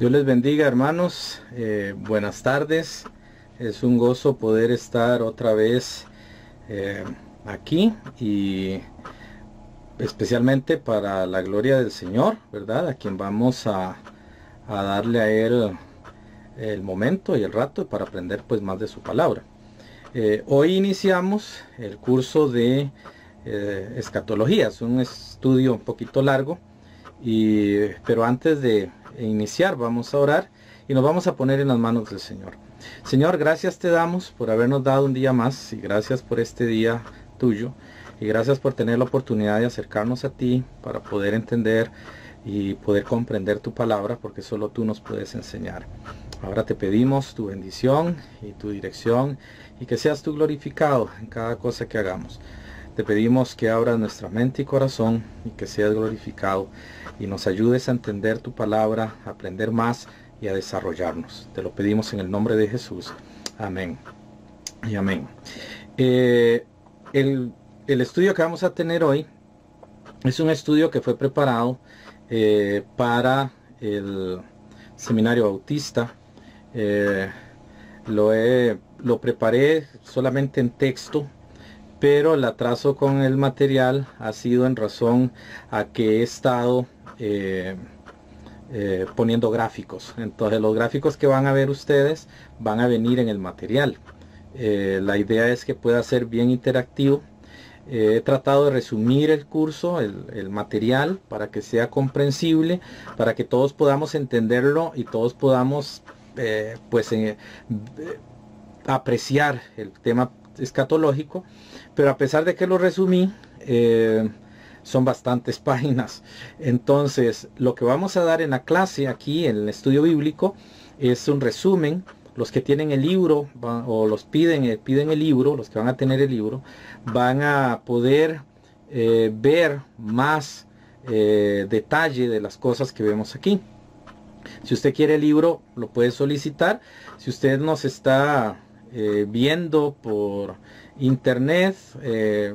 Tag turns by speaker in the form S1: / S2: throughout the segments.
S1: Dios les bendiga, hermanos. Buenas tardes. Es un gozo poder estar otra vez aquí, y especialmente para la gloria del Señor, ¿verdad? A quien vamos a darle a Él el momento y el rato para aprender pues más de su palabra. Hoy iniciamos el curso de escatología. Es un estudio un poquito largo, pero antes de iniciar vamos a orar y nos vamos a poner en las manos del Señor. Señor, gracias te damos por habernos dado un día más, y gracias por este día tuyo, y gracias por tener la oportunidad de acercarnos a ti para poder entender y poder comprender tu palabra, porque solo tú nos puedes enseñar. Ahora te pedimos tu bendición y tu dirección, y que seas tú glorificado en cada cosa que hagamos. Te pedimos que abras nuestra mente y corazón y que seas glorificado y nos ayudes a entender tu palabra, a aprender más y a desarrollarnos. Te lo pedimos en el nombre de Jesús. Amén y amén. El estudio que vamos a tener hoy es un estudio que fue preparado para el seminario bautista. Lo preparé solamente en texto, pero el atraso con el material ha sido en razón a que he estado poniendo gráficos. Entonces los gráficos que van a ver ustedes van a venir en el material. La idea es que pueda ser bien interactivo. He tratado de resumir el curso, el material, para que sea comprensible, para que todos podamos entenderlo y todos podamos apreciar el tema escatológico. Pero a pesar de que lo resumí, son bastantes páginas. Entonces lo que vamos a dar en la clase aquí en el estudio bíblico es un resumen. Los que tienen el libro o los piden el libro, los que van a tener el libro, van a poder ver más detalle de las cosas que vemos aquí. Si usted quiere el libro, lo puede solicitar. Si usted nos está viendo por internet,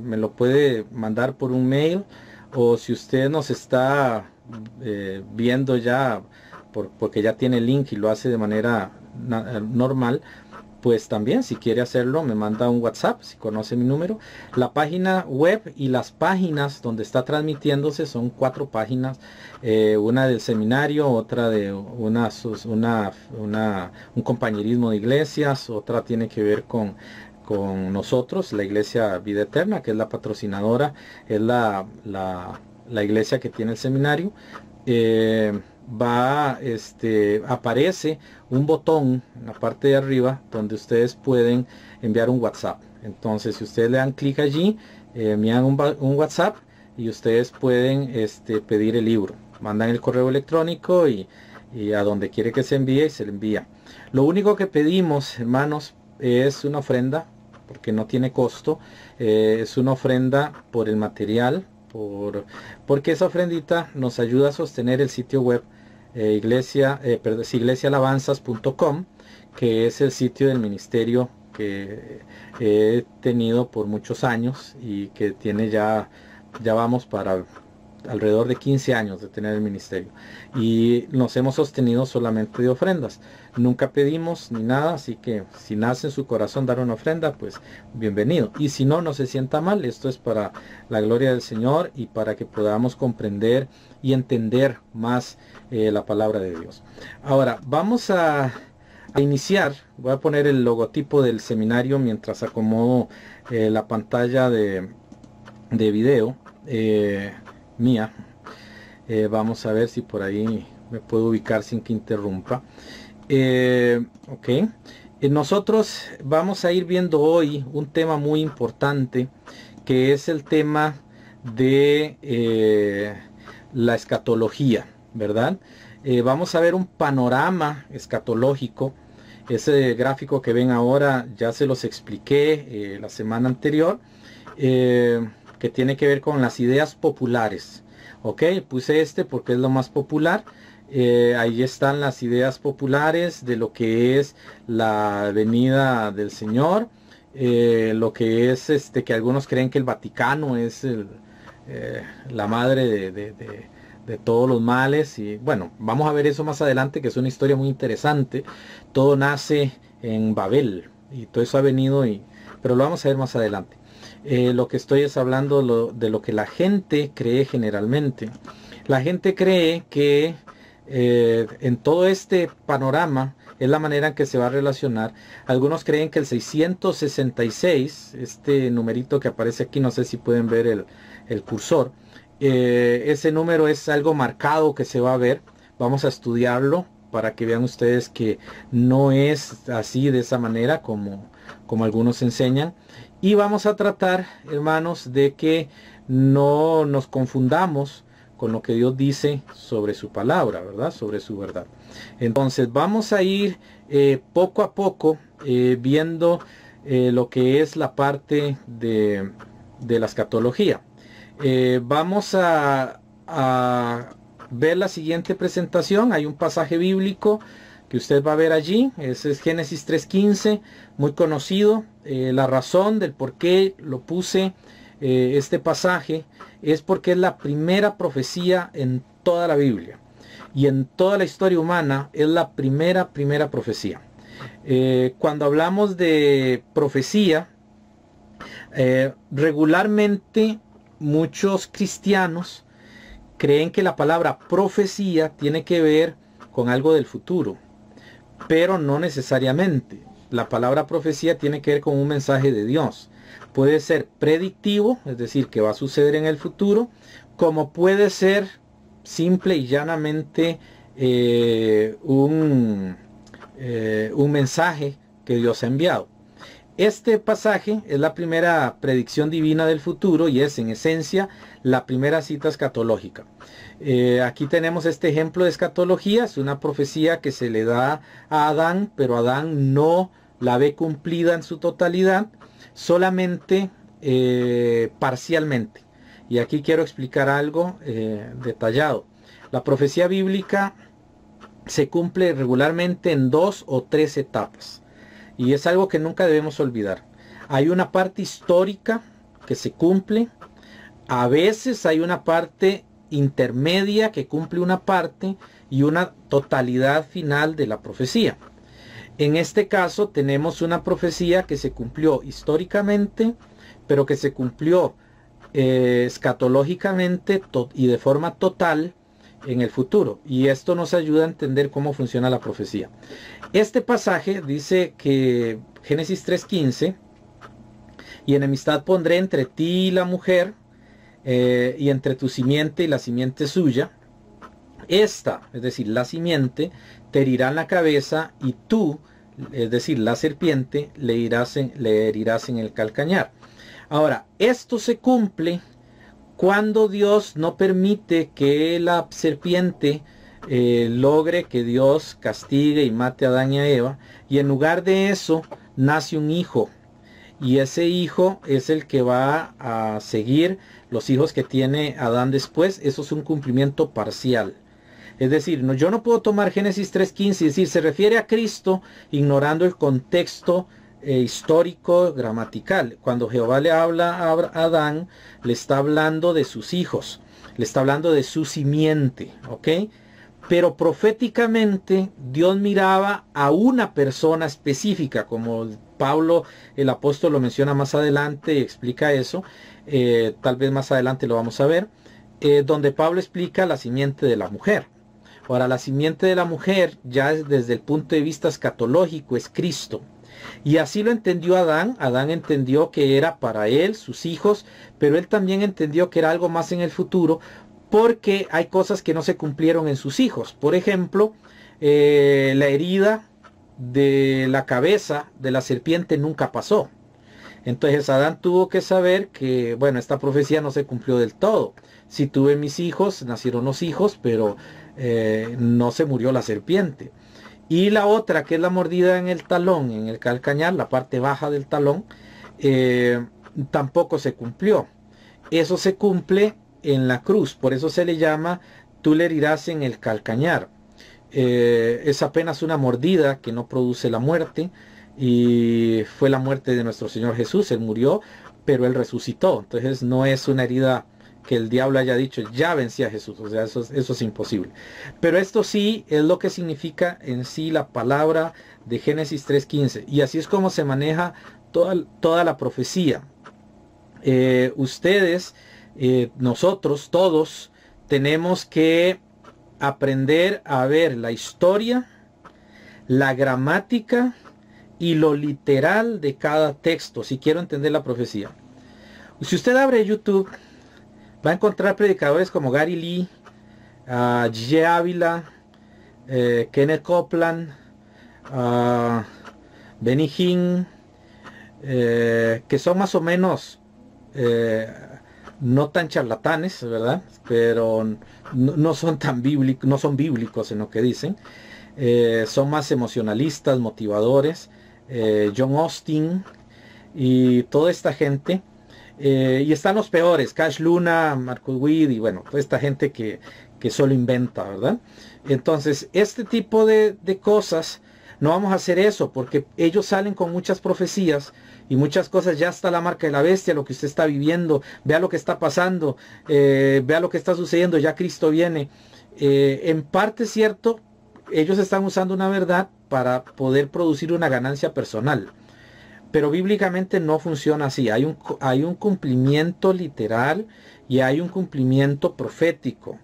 S1: me lo puede mandar por un mail, o si usted nos está viendo ya porque ya tiene el link y lo hace de manera normal, pues también, si quiere hacerlo, me manda un WhatsApp, si conoce mi número. La página web y las páginas donde está transmitiéndose son 4 páginas, una del seminario, otra de un compañerismo de iglesias, otra tiene que ver con nosotros, la iglesia Vida Eterna, que es la patrocinadora, es la iglesia que tiene el seminario. Aparece un botón en la parte de arriba donde ustedes pueden enviar un WhatsApp. Entonces, si ustedes le dan clic allí, envían un WhatsApp y ustedes pueden pedir el libro. Mandan el correo electrónico y a donde quiere que se envíe, y se le envía. Lo único que pedimos, hermanos, es una ofrenda, porque no tiene costo. Es una ofrenda por el material, porque esa ofrendita nos ayuda a sostener el sitio web iglesialavanzas.com, que es el sitio del ministerio que he tenido por muchos años, y que tiene ya vamos para alrededor de 15 años de tener el ministerio, y nos hemos sostenido solamente de ofrendas. Nunca pedimos ni nada, así que si nace en su corazón dar una ofrenda, pues bienvenido. Y si no, no se sienta mal. Esto es para la gloria del Señor y para que podamos comprender y entender más la palabra de Dios. Ahora vamos a iniciar. Voy a poner el logotipo del seminario mientras acomodo la pantalla de video mía. Vamos a ver si por ahí me puedo ubicar sin que interrumpa. Ok. Nosotros vamos a ir viendo hoy un tema muy importante, que es el tema de la escatología, ¿verdad? Vamos a ver un panorama escatológico. Ese gráfico que ven ahora ya se los expliqué la semana anterior, que tiene que ver con las ideas populares. Ok, puse porque es lo más popular. Ahí están las ideas populares de lo que es la venida del Señor, lo que es que algunos creen que el Vaticano es la madre de todos los males. Y bueno, vamos a ver eso más adelante, que es una historia muy interesante. Todo nace en Babel y todo eso ha venido, pero lo vamos a ver más adelante. Lo que estoy es hablando de lo que la gente cree generalmente. La gente cree que en todo este panorama es la manera en que se va a relacionar. Algunos creen que el 666, este numerito que aparece aquí, no sé si pueden ver el cursor, ese número es algo marcado que se va a ver. Vamos a estudiarlo para que vean ustedes que no es así, de esa manera como algunos enseñan. Y vamos a tratar, hermanos, de que no nos confundamos con lo que Dios dice sobre su palabra, ¿verdad? Sobre su verdad. Entonces vamos a ir poco a poco viendo lo que es la parte de la escatología. Vamos a ver la siguiente presentación. Hay un pasaje bíblico que usted va a ver allí. Ese es Génesis 3:15, muy conocido. La razón del por qué lo puse este pasaje es porque es la primera profecía en toda la Biblia y en toda la historia humana. Es la primera profecía. Cuando hablamos de profecía, regularmente muchos cristianos creen que la palabra profecía tiene que ver con algo del futuro, pero no necesariamente. La palabra profecía tiene que ver con un mensaje de Dios. Puede ser predictivo, es decir, que va a suceder en el futuro, como puede ser simple y llanamente un mensaje que Dios ha enviado. Este pasaje es la primera predicción divina del futuro y es en esencia la primera cita escatológica. Aquí tenemos este ejemplo de escatología. Es una profecía que se le da a Adán, pero Adán no la ve cumplida en su totalidad, solamente parcialmente. Y aquí quiero explicar algo detallado. La profecía bíblica se cumple regularmente en 2 o 3 etapas. Y es algo que nunca debemos olvidar. Hay una parte histórica que se cumple. A veces hay una parte intermedia que cumple una parte y una totalidad final de la profecía. En este caso tenemos una profecía que se cumplió históricamente, pero que se cumplió escatológicamente y de forma total en el futuro. Y esto nos ayuda a entender cómo funciona la profecía. Este pasaje dice que Génesis 3:15, y enemistad pondré entre ti y la mujer, y entre tu simiente y la simiente suya. Esta, es decir, la simiente, te herirá en la cabeza, y tú, es decir, la serpiente, le herirás en el calcañar. Ahora, esto se cumple cuando Dios no permite que la serpiente logre que Dios castigue y mate a Adán y a Eva, y en lugar de eso nace un hijo, y ese hijo es el que va a seguir los hijos que tiene Adán después. Eso es un cumplimiento parcial. Es decir, yo no puedo tomar Génesis 3:15 y decir se refiere a Cristo ignorando el contexto histórico gramatical. Cuando Jehová le habla a Adán, le está hablando de sus hijos, le está hablando de su simiente, ¿ok? Pero proféticamente Dios miraba a una persona específica, como Pablo el apóstol lo menciona más adelante y explica eso. Tal vez más adelante lo vamos a ver, donde Pablo explica la simiente de la mujer. Ahora, la simiente de la mujer, ya desde el punto de vista escatológico, es Cristo. Y así lo entendió Adán. Adán entendió que era para él, sus hijos, pero él también entendió que era algo más en el futuro, porque hay cosas que no se cumplieron en sus hijos. Por ejemplo, la herida de la cabeza de la serpiente nunca pasó. Entonces Adán tuvo que saber que, bueno, esta profecía no se cumplió del todo. Si tuve mis hijos, nacieron los hijos, pero no se murió la serpiente. Y la otra, que es la mordida en el talón, en el calcañar, la parte baja del talón, tampoco se cumplió. Eso se cumple en la cruz, por eso se le llama tú le herirás en el calcañar. Es apenas una mordida que no produce la muerte, y fue la muerte de nuestro Señor Jesús. Él murió, pero Él resucitó. Entonces no es una herida que el diablo haya dicho, ya vencí a Jesús. O sea, eso es imposible. Pero esto sí es lo que significa en sí la palabra de Génesis 3:15. Y así es como se maneja toda la profecía. Ustedes, nosotros, todos, tenemos que aprender a ver la historia, la gramática y lo literal de cada texto, si quiero entender la profecía. Si usted abre YouTube, va a encontrar predicadores como Gary Lee, G. Ávila, Kenneth Copeland, Benny Hinn, que son más o menos no tan charlatanes, ¿verdad? Pero no son tan bíblicos, no son bíblicos en lo que dicen. Son más emocionalistas, motivadores. John Austin y toda esta gente. Y están los peores, Cash Luna, Marcus Witt y bueno, toda esta gente que solo inventa, ¿verdad? Entonces, este tipo de cosas, no vamos a hacer eso, porque ellos salen con muchas profecías y muchas cosas. Ya está la marca de la bestia, lo que usted está viviendo, vea lo que está pasando, vea lo que está sucediendo, ya Cristo viene. En parte es cierto, ellos están usando una verdad para poder producir una ganancia personal. Pero bíblicamente no funciona así. Hay un cumplimiento literal y hay un cumplimiento profético.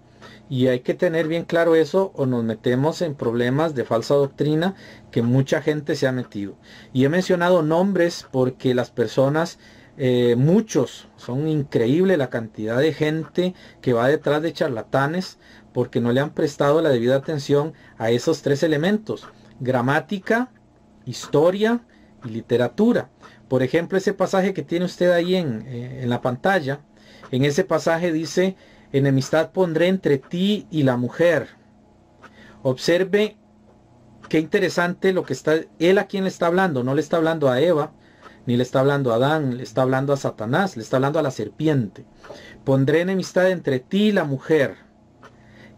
S1: Y hay que tener bien claro eso, o nos metemos en problemas de falsa doctrina que mucha gente se ha metido. Y he mencionado nombres porque las personas, muchos, son increíble la cantidad de gente que va detrás de charlatanes porque no le han prestado la debida atención a esos tres elementos: gramática, historia y literatura. Por ejemplo, ese pasaje que tiene usted ahí en la pantalla, en ese pasaje dice: enemistad pondré entre ti y la mujer. Observe qué interesante lo que está, él a quién le está hablando. No le está hablando a Eva, ni le está hablando a Adán, le está hablando a Satanás, le está hablando a la serpiente. Pondré enemistad entre ti y la mujer,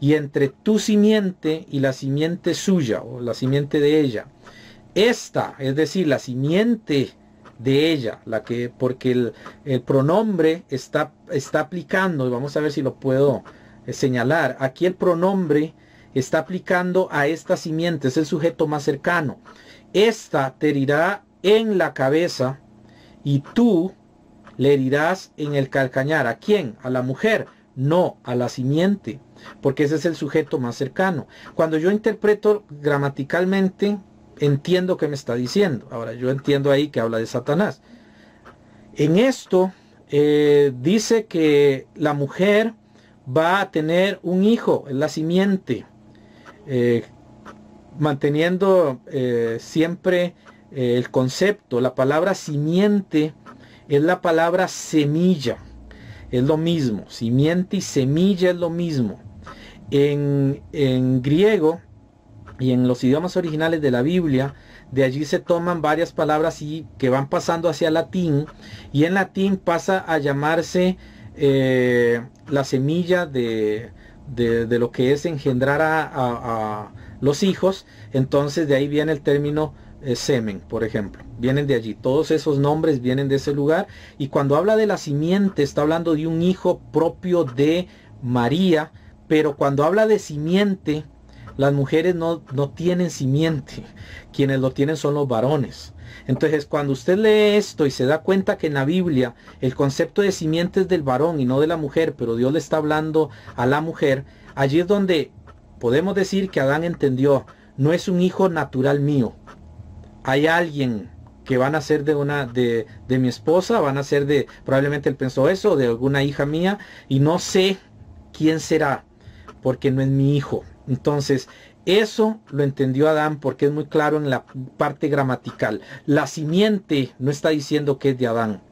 S1: y entre tu simiente y la simiente suya, o la simiente de ella. Esta, es decir, la simiente de ella, porque el pronombre está aplicando, y vamos a ver si lo puedo señalar. Aquí el pronombre está aplicando a esta simiente, es el sujeto más cercano. Esta te herirá en la cabeza y tú le herirás en el calcañar. ¿A quién? ¿A la mujer? No, a la simiente, porque ese es el sujeto más cercano. Cuando yo interpreto gramaticalmente, entiendo qué me está diciendo. Ahora, yo entiendo ahí que habla de Satanás. En esto dice que la mujer va a tener un hijo, la simiente, manteniendo siempre el concepto. La palabra simiente es la palabra semilla, es lo mismo. Simiente y semilla es lo mismo. En griego y en los idiomas originales de la Biblia, de allí se toman varias palabras y que van pasando hacia latín, y en latín pasa a llamarse la semilla de lo que es engendrar a los hijos. Entonces de ahí viene el término semen, por ejemplo, vienen de allí. Todos esos nombres vienen de ese lugar, y cuando habla de la simiente está hablando de un hijo propio de María. Pero cuando habla de simiente, las mujeres no tienen simiente, quienes lo tienen son los varones. Entonces, cuando usted lee esto y se da cuenta que en la Biblia el concepto de simiente es del varón y no de la mujer, pero Dios le está hablando a la mujer, allí es donde podemos decir que Adán entendió: no es un hijo natural mío, hay alguien que van a ser de mi esposa, van a ser probablemente él pensó eso, de alguna hija mía, y no sé quién será, porque no es mi hijo. Entonces, eso lo entendió Adán, porque es muy claro en la parte gramatical. La simiente no está diciendo que es de Adán.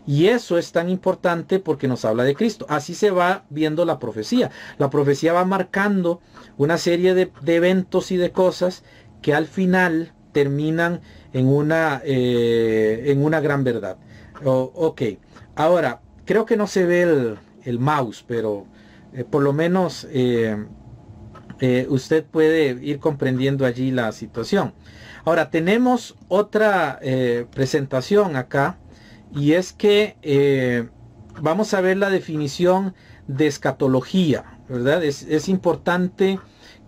S1: Y eso es tan importante porque nos habla de Cristo. Así se va viendo la profecía. La profecía va marcando una serie de eventos y de cosas que al final terminan en una gran verdad. Ok, ahora, creo que no se ve el mouse, pero por lo menos usted puede ir comprendiendo allí la situación. Ahora tenemos otra presentación acá, y es que vamos a ver la definición de escatología, ¿verdad? Es importante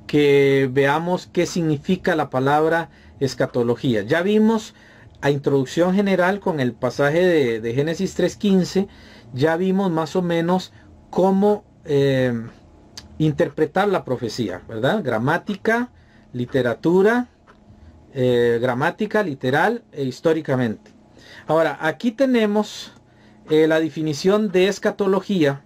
S1: que veamos qué significa la palabra escatología. Ya vimos a introducción general con el pasaje de Génesis 3:15, ya vimos más o menos cómo interpretar la profecía, ¿verdad? Gramática, literatura, gramática, literal e históricamente. Ahora, aquí tenemos la definición de escatología.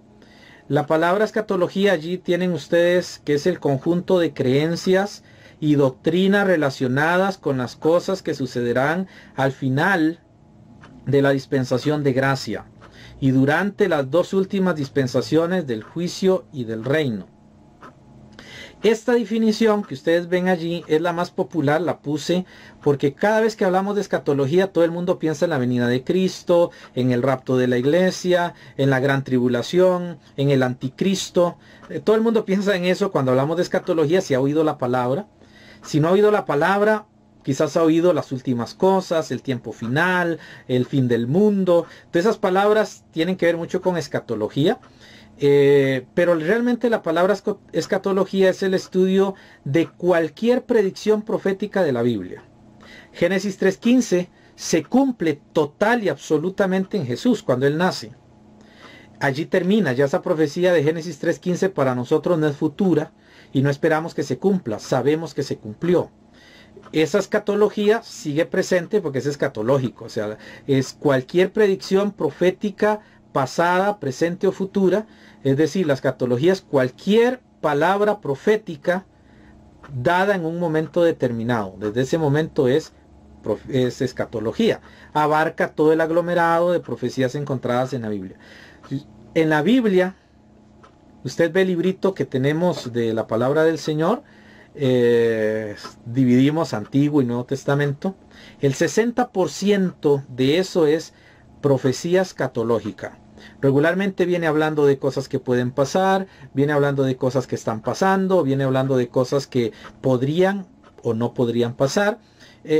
S1: La palabra escatología, allí tienen ustedes que es el conjunto de creencias y doctrinas relacionadas con las cosas que sucederán al final de la dispensación de gracia y durante las dos últimas dispensaciones del juicio y del reino. Esta definición que ustedes ven allí es la más popular, la puse porque cada vez que hablamos de escatología todo el mundo piensa en la venida de Cristo, en el rapto de la iglesia, en la gran tribulación, en el anticristo. Todo el mundo piensa en eso cuando hablamos de escatología, si ha oído la palabra. Si no ha oído la palabra, quizás ha oído las últimas cosas, el tiempo final, el fin del mundo. Todas esas palabras tienen que ver mucho con escatología. Pero realmente la palabra escatología es el estudio de cualquier predicción profética de la Biblia. Génesis 3:15 se cumple total y absolutamente en Jesús cuando Él nace. Allí termina, ya esa profecía de Génesis 3:15 para nosotros no es futura y no esperamos que se cumpla, sabemos que se cumplió. Esa escatología sigue presente porque es escatológico, o sea, es cualquier predicción profética pasada, presente o futura. Es decir, la escatología es cualquier palabra profética dada en un momento determinado. Desde ese momento es escatología. Abarca todo el aglomerado de profecías encontradas en la Biblia. En la Biblia, usted ve el librito que tenemos de la palabra del Señor. Dividimos Antiguo y Nuevo Testamento. El 60% de eso es profecía escatológica. Regularmente viene hablando de cosas que pueden pasar, viene hablando de cosas que están pasando, viene hablando de cosas que podrían o no podrían pasar.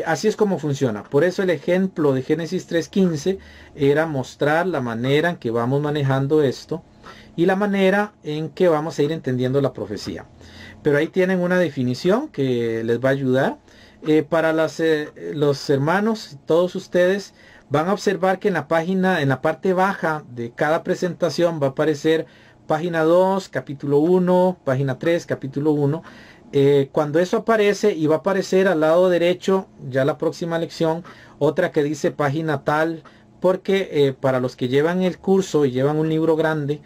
S1: Así es como funciona. Por eso el ejemplo de Génesis 3:15 era mostrar la manera en que vamos manejando esto y la manera en que vamos a ir entendiendo la profecía. Pero ahí tienen una definición que les va a ayudar. Para los hermanos, todos ustedes van a observar que en la página, en la parte baja de cada presentación va a aparecer página 2, capítulo 1, página 3, capítulo 1. Cuando eso aparece, y va a aparecer al lado derecho, ya la próxima lección, otra que dice página tal, porque para los que llevan el curso y llevan un libro grande,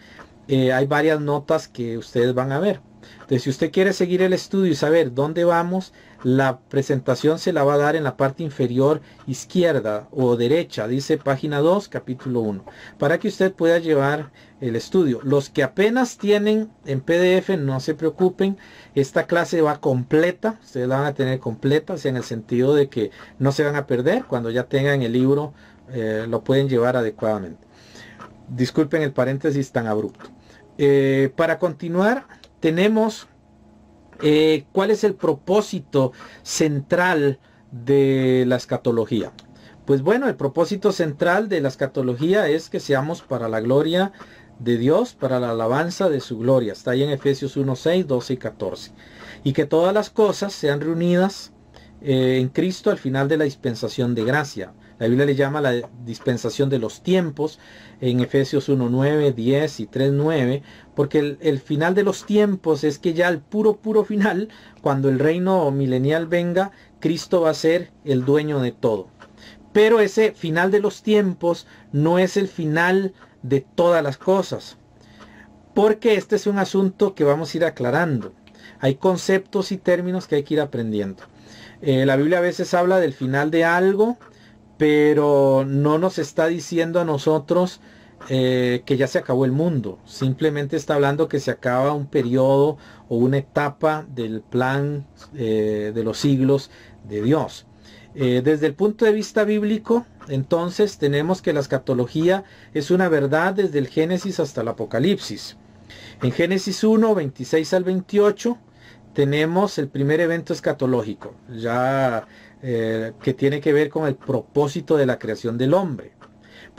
S1: hay varias notas que ustedes van a ver. Entonces, si usted quiere seguir el estudio y saber dónde vamos, la presentación se la va a dar en la parte inferior izquierda o derecha. Dice página 2, capítulo 1. Para que usted pueda llevar el estudio. Los que apenas tienen en PDF, no se preocupen. Esta clase va completa. Ustedes la van a tener completa. O sea, en el sentido de que no se van a perder. Cuando ya tengan el libro, lo pueden llevar adecuadamente. Disculpen el paréntesis tan abrupto. Para continuar, tenemos cuál es el propósito central de la escatología. Pues bueno, el propósito central de la escatología es que seamos para la gloria de Dios, para la alabanza de su gloria. Está ahí en Efesios 1:6, 12 y 14. Y que todas las cosas sean reunidas en Cristo al final de la dispensación de gracia. La Biblia le llama la dispensación de los tiempos en Efesios 1:9, 10 y 3:9, porque el final de los tiempos es que ya el puro final, cuando el reino milenial venga, Cristo va a ser el dueño de todo. Pero ese final de los tiempos no es el final de todas las cosas, porque este es un asunto que vamos a ir aclarando. Hay conceptos y términos que hay que ir aprendiendo. La Biblia a veces habla del final de algo, pero no nos está diciendo a nosotros que ya se acabó el mundo. Simplemente está hablando que se acaba un periodo o una etapa del plan de los siglos de Dios. Desde el punto de vista bíblico, entonces tenemos que la escatología es una verdad desde el Génesis hasta el Apocalipsis. En Génesis 1, 26 al 28 tenemos el primer evento escatológico, ya que tiene que ver con el propósito de la creación del hombre.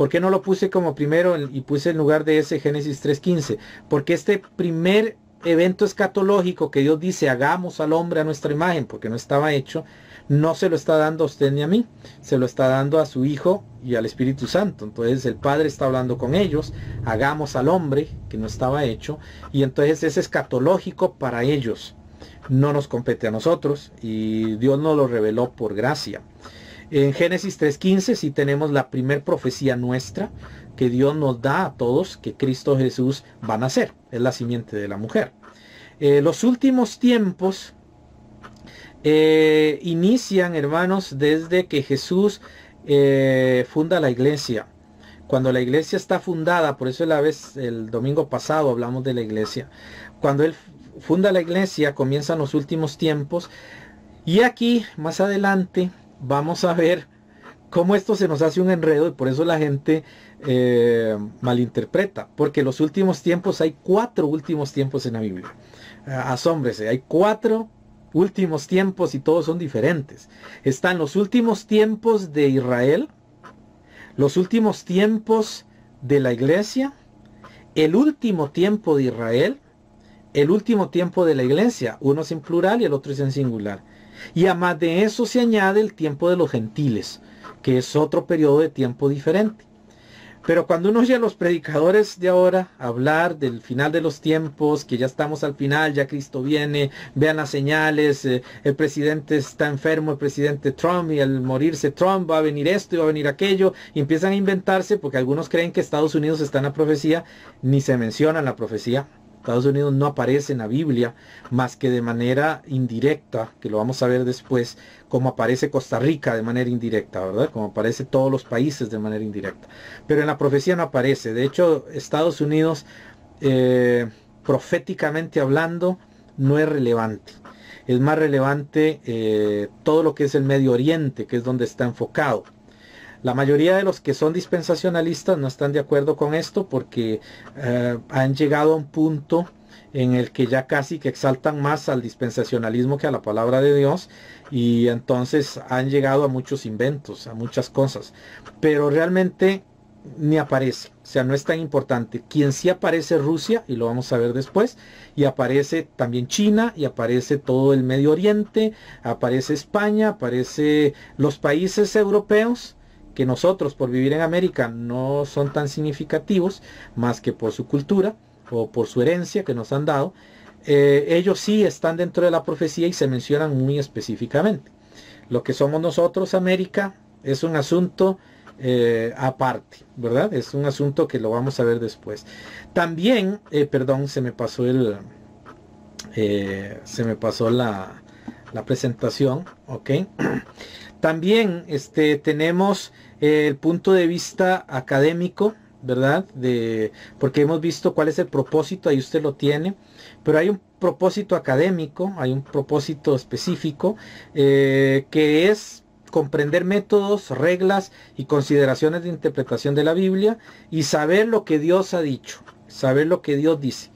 S1: ¿Por qué no lo puse como primero y puse en lugar de ese Génesis 3:15? Porque este primer evento escatológico que Dios dice, hagamos al hombre a nuestra imagen, porque no estaba hecho, no se lo está dando a usted ni a mí, se lo está dando a su Hijo y al Espíritu Santo. Entonces el Padre está hablando con ellos, hagamos al hombre que no estaba hecho, y entonces es escatológico para ellos, no nos compete a nosotros, y Dios nos lo reveló por gracia. En Génesis 3:15 sí tenemos la primer profecía nuestra que Dios nos da a todos, que Cristo Jesús va a nacer, es la simiente de la mujer. Los últimos tiempos inician, hermanos, desde que Jesús funda la iglesia. Cuando la iglesia está fundada, por eso el domingo pasado hablamos de la iglesia. Cuando Él funda la iglesia, comienzan los últimos tiempos. Y aquí, más adelante, vamos a ver cómo esto se nos hace un enredo, y por eso la gente malinterpreta. Porque los últimos tiempos, hay 4 últimos tiempos en la Biblia. Asómbrese, hay 4 últimos tiempos y todos son diferentes. Están los últimos tiempos de Israel, los últimos tiempos de la iglesia, el último tiempo de Israel, el último tiempo de la iglesia. Uno es en plural y el otro es en singular. Y además de eso se añade el tiempo de los gentiles, que es otro periodo de tiempo diferente. Pero cuando uno oye a los predicadores de ahora hablar del final de los tiempos, que ya estamos al final, ya Cristo viene, vean las señales, el presidente está enfermo, el presidente Trump, y al morirse Trump va a venir esto y va a venir aquello, y empiezan a inventarse, porque algunos creen que Estados Unidos está en la profecía, ni se menciona en la profecía. Estados Unidos no aparece en la Biblia más que de manera indirecta, que lo vamos a ver después, como aparece Costa Rica de manera indirecta, ¿verdad? Como aparece todos los países de manera indirecta. Pero en la profecía no aparece. De hecho, Estados Unidos, proféticamente hablando, no es relevante. Es más relevante todo lo que es el Medio Oriente, que es donde está enfocado. La mayoría de los que son dispensacionalistas no están de acuerdo con esto, porque han llegado a un punto en el que ya casi que exaltan más al dispensacionalismo que a la palabra de Dios, y entonces han llegado a muchos inventos, a muchas cosas, pero realmente ni aparece, o sea, no es tan importante. Quien sí aparece es Rusia, y lo vamos a ver después, y aparece también China, y aparece todo el Medio Oriente, aparece España, aparece los países europeos, que nosotros por vivir en América no son tan significativos, más que por su cultura o por su herencia que nos han dado. Ellos sí están dentro de la profecía y se mencionan muy específicamente. Lo que somos nosotros, América, es un asunto aparte, ¿verdad? Es un asunto que lo vamos a ver después. También, perdón, se me pasó la presentación, ¿ok? También tenemos el punto de vista académico, ¿verdad? Porque hemos visto cuál es el propósito, ahí usted lo tiene, pero hay un propósito académico, hay un propósito específico, que es comprender métodos, reglas y consideraciones de interpretación de la Biblia, y saber lo que Dios ha dicho, saber lo que Dios dice.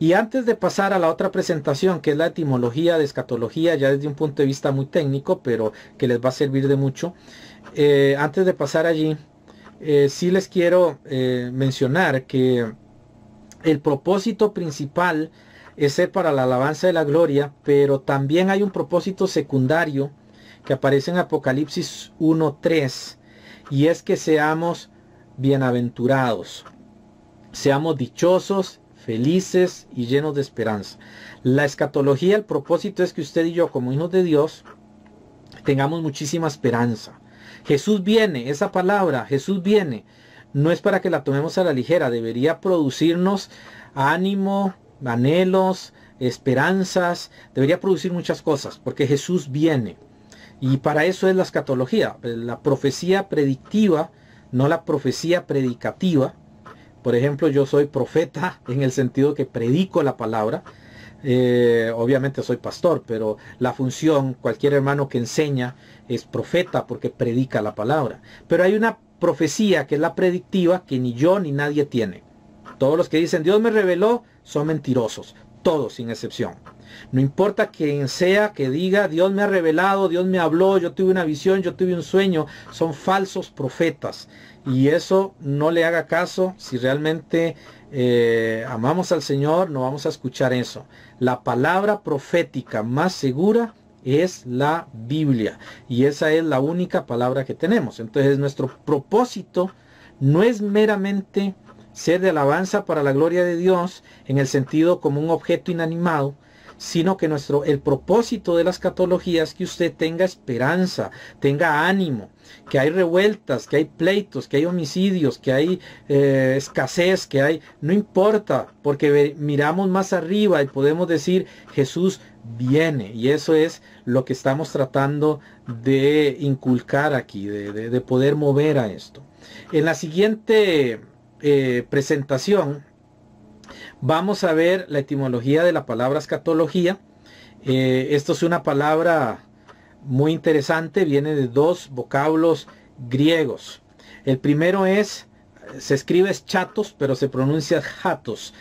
S1: Y antes de pasar a la otra presentación, que es la etimología de escatología, ya desde un punto de vista muy técnico, pero que les va a servir de mucho, antes de pasar allí, sí les quiero mencionar que el propósito principal es ser para la alabanza de la gloria, pero también hay un propósito secundario que aparece en Apocalipsis 1:3, y es que seamos bienaventurados, seamos dichosos, felices y llenos de esperanza. La escatología, el propósito es que usted y yo, como hijos de Dios, tengamos muchísima esperanza. Jesús viene, esa palabra, Jesús viene, no es para que la tomemos a la ligera, debería producirnos ánimo, anhelos, esperanzas, debería producir muchas cosas, porque Jesús viene. Y para eso es la escatología, la profecía predictiva, no la profecía predicativa. Por ejemplo, yo soy profeta en el sentido que predico la palabra. Obviamente soy pastor, pero la función, cualquier hermano que enseña es profeta porque predica la palabra. Pero hay una profecía que es la predictiva, que ni yo ni nadie tiene. Todos los que dicen Dios me reveló son mentirosos, todos sin excepción. No importa quien sea que diga, Dios me ha revelado, Dios me habló, yo tuve una visión, yo tuve un sueño, son falsos profetas. Y eso no le haga caso. Si realmente amamos al Señor, no vamos a escuchar eso. La palabra profética más segura es la Biblia, y esa es la única palabra que tenemos. Entonces nuestro propósito no es meramente ser de alabanza para la gloria de Dios en el sentido como un objeto inanimado, sino que el propósito de la escatología es que usted tenga esperanza, tenga ánimo, que hay revueltas, que hay pleitos, que hay homicidios, que hay escasez, que hay, no importa, porque miramos más arriba y podemos decir Jesús viene, y eso es lo que estamos tratando de inculcar aquí, de poder mover a esto. En la siguiente presentación vamos a ver la etimología de la palabra escatología. Esto es una palabra muy interesante, viene de dos vocablos griegos. El primero se escribe chatos, pero se pronuncia jatos.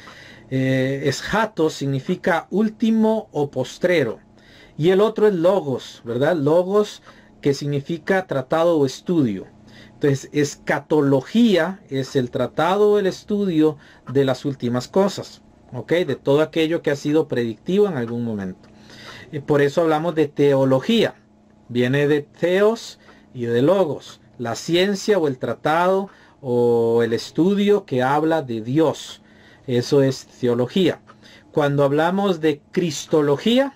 S1: Eschatos significa último o postrero. Y el otro es logos, ¿verdad? Logos, que significa tratado o estudio. Entonces, escatología es el tratado o el estudio de las últimas cosas, ¿ok? De todo aquello que ha sido predictivo en algún momento. Y por eso hablamos de teología. Viene de theos y de logos. La ciencia o el tratado o el estudio que habla de Dios. Eso es teología. Cuando hablamos de cristología,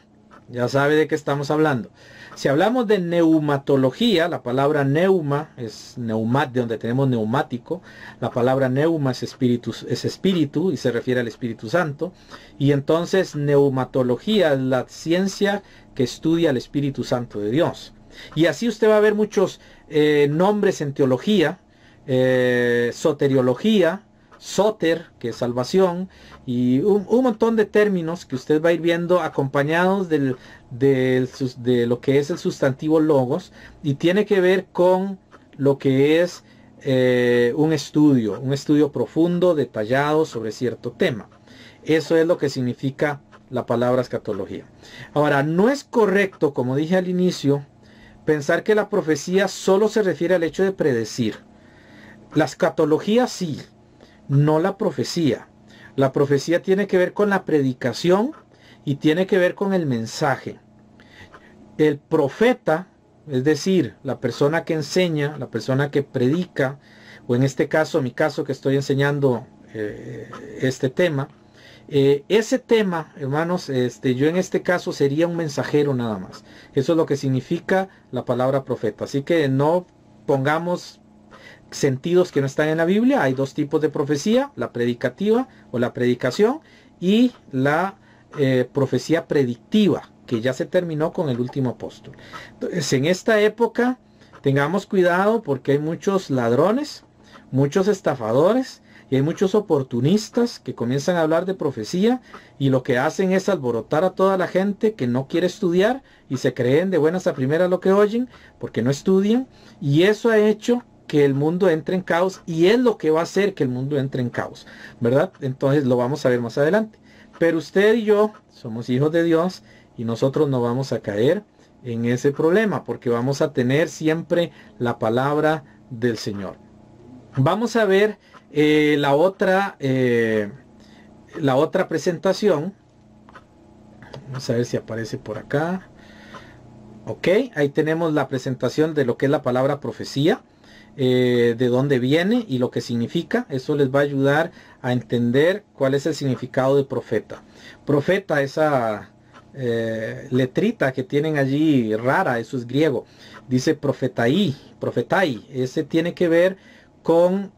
S1: ya sabe de qué estamos hablando. Si hablamos de neumatología, la palabra neuma es de donde tenemos neumático. La palabra neuma es espíritu y se refiere al Espíritu Santo. Y entonces neumatología es la ciencia que estudia el Espíritu Santo de Dios. Y así usted va a ver muchos nombres en teología, soteriología, soter, que es salvación, y un montón de términos que usted va a ir viendo acompañados de lo que es el sustantivo logos, y tiene que ver con lo que es un estudio profundo, detallado sobre cierto tema. Eso es lo que significa la palabra escatología. Ahora, no es correcto, como dije al inicio, pensar que la profecía solo se refiere al hecho de predecir. La escatología sí, no la profecía. La profecía tiene que ver con la predicación y tiene que ver con el mensaje. El profeta, es decir, la persona que enseña, la persona que predica, o en este caso, mi caso que estoy enseñando este tema, ese tema, hermanos, yo en este caso sería un mensajero nada más. Eso es lo que significa la palabra profeta. Así que no pongamos sentidos que no están en la Biblia. Hay dos tipos de profecía: la predicativa o la predicación, y la profecía predictiva, que ya se terminó con el último apóstol. Entonces, en esta época tengamos cuidado, porque hay muchos ladrones, muchos estafadores, y hay muchos oportunistas que comienzan a hablar de profecía, y lo que hacen es alborotar a toda la gente que no quiere estudiar y se creen de buenas a primeras lo que oyen, porque no estudian, y eso ha hecho que el mundo entre en caos, y es lo que va a hacer que el mundo entre en caos, ¿verdad? Entonces lo vamos a ver más adelante. Pero usted y yo somos hijos de Dios, y nosotros no vamos a caer en ese problema, porque vamos a tener siempre la palabra del Señor. Vamos a ver la otra presentación. Vamos a ver si aparece por acá. Ok, ahí tenemos la presentación de lo que es la palabra profecía, de dónde viene y lo que significa. Eso les va a ayudar a entender cuál es el significado de profeta. Profeta, esa letrita que tienen allí rara, eso es griego. Dice profetai, ese tiene que ver con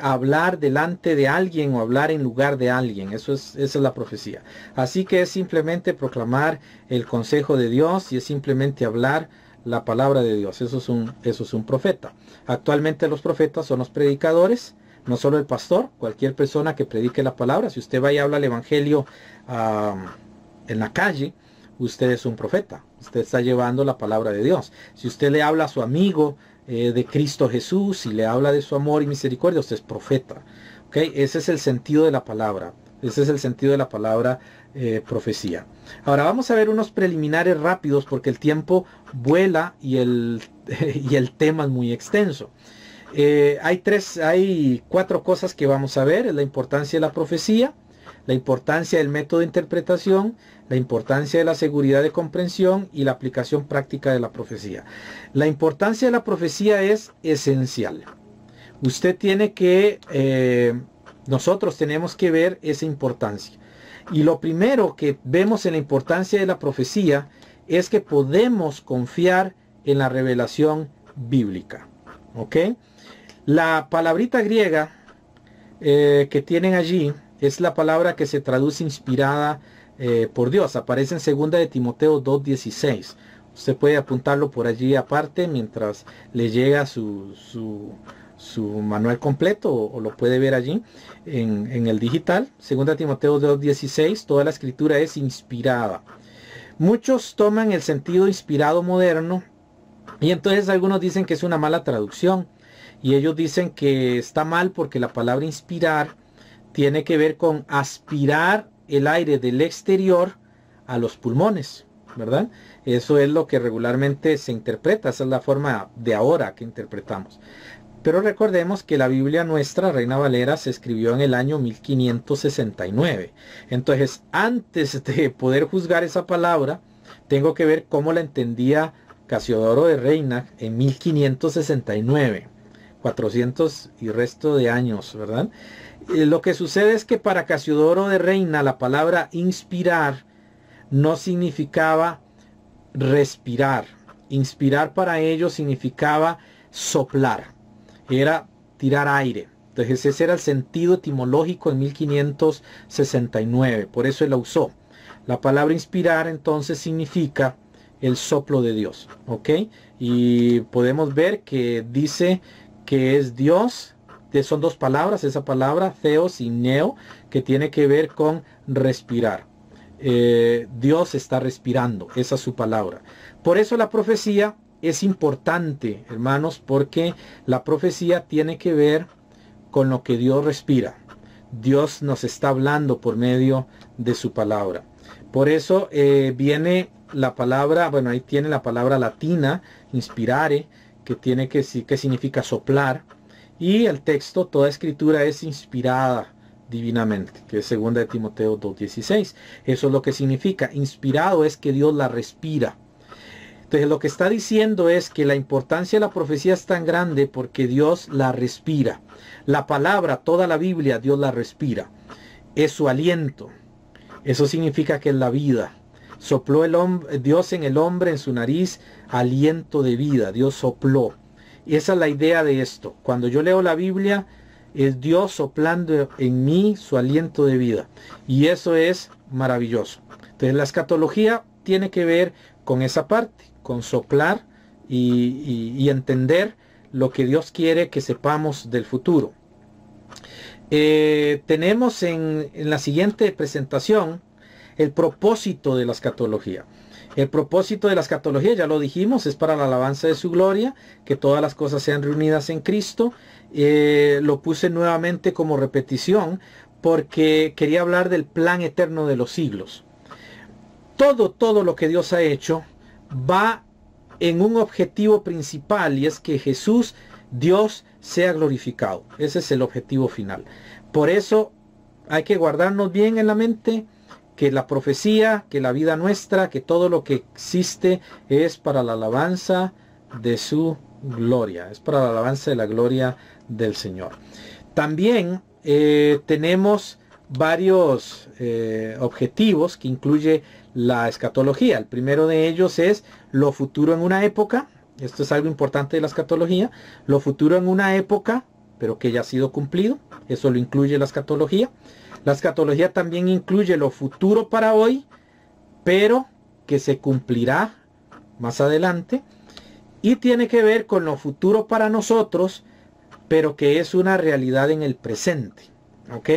S1: hablar delante de alguien o hablar en lugar de alguien. Esa es la profecía. Así que es simplemente proclamar el consejo de Dios, y es simplemente hablar la palabra de Dios. Eso es un profeta. Actualmente los profetas son los predicadores, no solo el pastor, cualquier persona que predique la palabra. Si usted va y habla el evangelio en la calle, usted es un profeta. Usted está llevando la palabra de Dios. Si usted le habla a su amigo de Cristo Jesús y le habla de su amor y misericordia, usted es profeta. ¿Okay? Ese es el sentido de la palabra. Ese es el sentido de la palabra profecía. Ahora vamos a ver unos preliminares rápidos porque el tiempo vuela y el tema es muy extenso. Hay 4 cosas que vamos a ver. Es la importancia de la profecía, la importancia del método de interpretación, la importancia de la seguridad de comprensión y la aplicación práctica de la profecía. La importancia de la profecía es esencial. Usted tiene que, nosotros tenemos que ver esa importancia. Y lo primero que vemos en la importancia de la profecía es que podemos confiar en la revelación bíblica. ¿Ok? La palabrita griega que tienen allí es la palabra que se traduce inspirada por Dios. Aparece en 2 de Timoteo 2:16. Usted puede apuntarlo por allí aparte mientras le llega su manual completo o lo puede ver allí en el digital. 2 Timoteo 2:16. Toda la escritura es inspirada. Muchos toman el sentido inspirado moderno y entonces algunos dicen que es una mala traducción. Y ellos dicen que está mal porque la palabra inspirar tiene que ver con aspirar el aire del exterior a los pulmones, ¿verdad? Eso es lo que regularmente se interpreta, esa es la forma de ahora que interpretamos. Pero recordemos que la Biblia nuestra, Reina Valera, se escribió en el año 1569. Entonces, antes de poder juzgar esa palabra, tengo que ver cómo la entendía Casiodoro de Reina en 1569. 400 y resto de años, ¿verdad? Lo que sucede es que para Casiodoro de Reina la palabra inspirar no significaba respirar. Inspirar para ellos significaba soplar. Era tirar aire. Entonces ese era el sentido etimológico en 1569. Por eso él la usó. La palabra inspirar entonces significa el soplo de Dios. ¿Ok? Y podemos ver que dice que es Dios, son 2 palabras, esa palabra, theos y neo, que tiene que ver con respirar. Dios está respirando, esa es su palabra. Por eso la profecía es importante, hermanos, porque la profecía tiene que ver con lo que Dios respira. Dios nos está hablando por medio de su palabra. Por eso viene la palabra, bueno, ahí tiene la palabra latina, inspirare, que significa soplar, y el texto, toda escritura es inspirada divinamente, que es 2 de Timoteo 2:16. Eso es lo que significa. Inspirado es que Dios la respira. Entonces lo que está diciendo es que la importancia de la profecía es tan grande porque Dios la respira. La palabra, toda la Biblia, Dios la respira. Es su aliento. Eso significa que es la vida. Sopló Dios en el hombre, en su nariz, aliento de vida. Dios sopló. Y esa es la idea de esto. Cuando yo leo la Biblia, es Dios soplando en mí su aliento de vida. Y eso es maravilloso. Entonces la escatología tiene que ver con esa parte, con soplar y entender lo que Dios quiere que sepamos del futuro. Tenemos en la siguiente presentación el propósito de la escatología. El propósito de la escatología, ya lo dijimos, es para la alabanza de su gloria, que todas las cosas sean reunidas en Cristo. Lo puse nuevamente como repetición porque quería hablar del plan eterno de los siglos. Todo lo que Dios ha hecho va en un objetivo principal, y es que Jesús, Dios, sea glorificado. Ese es el objetivo final. Por eso hay que guardarnos bien en la mente que la profecía, que la vida nuestra, que todo lo que existe es para la alabanza de su gloria, es para la alabanza de la gloria del Señor. También tenemos varios objetivos que incluye la escatología. El primero de ellos es lo futuro en una época. Esto es algo importante de la escatología. Lo futuro en una época, pero que ya ha sido cumplido. Eso lo incluye la escatología. La escatología también incluye lo futuro para hoy, pero que se cumplirá más adelante. Y tiene que ver con lo futuro para nosotros, pero que es una realidad en el presente. ¿Ok?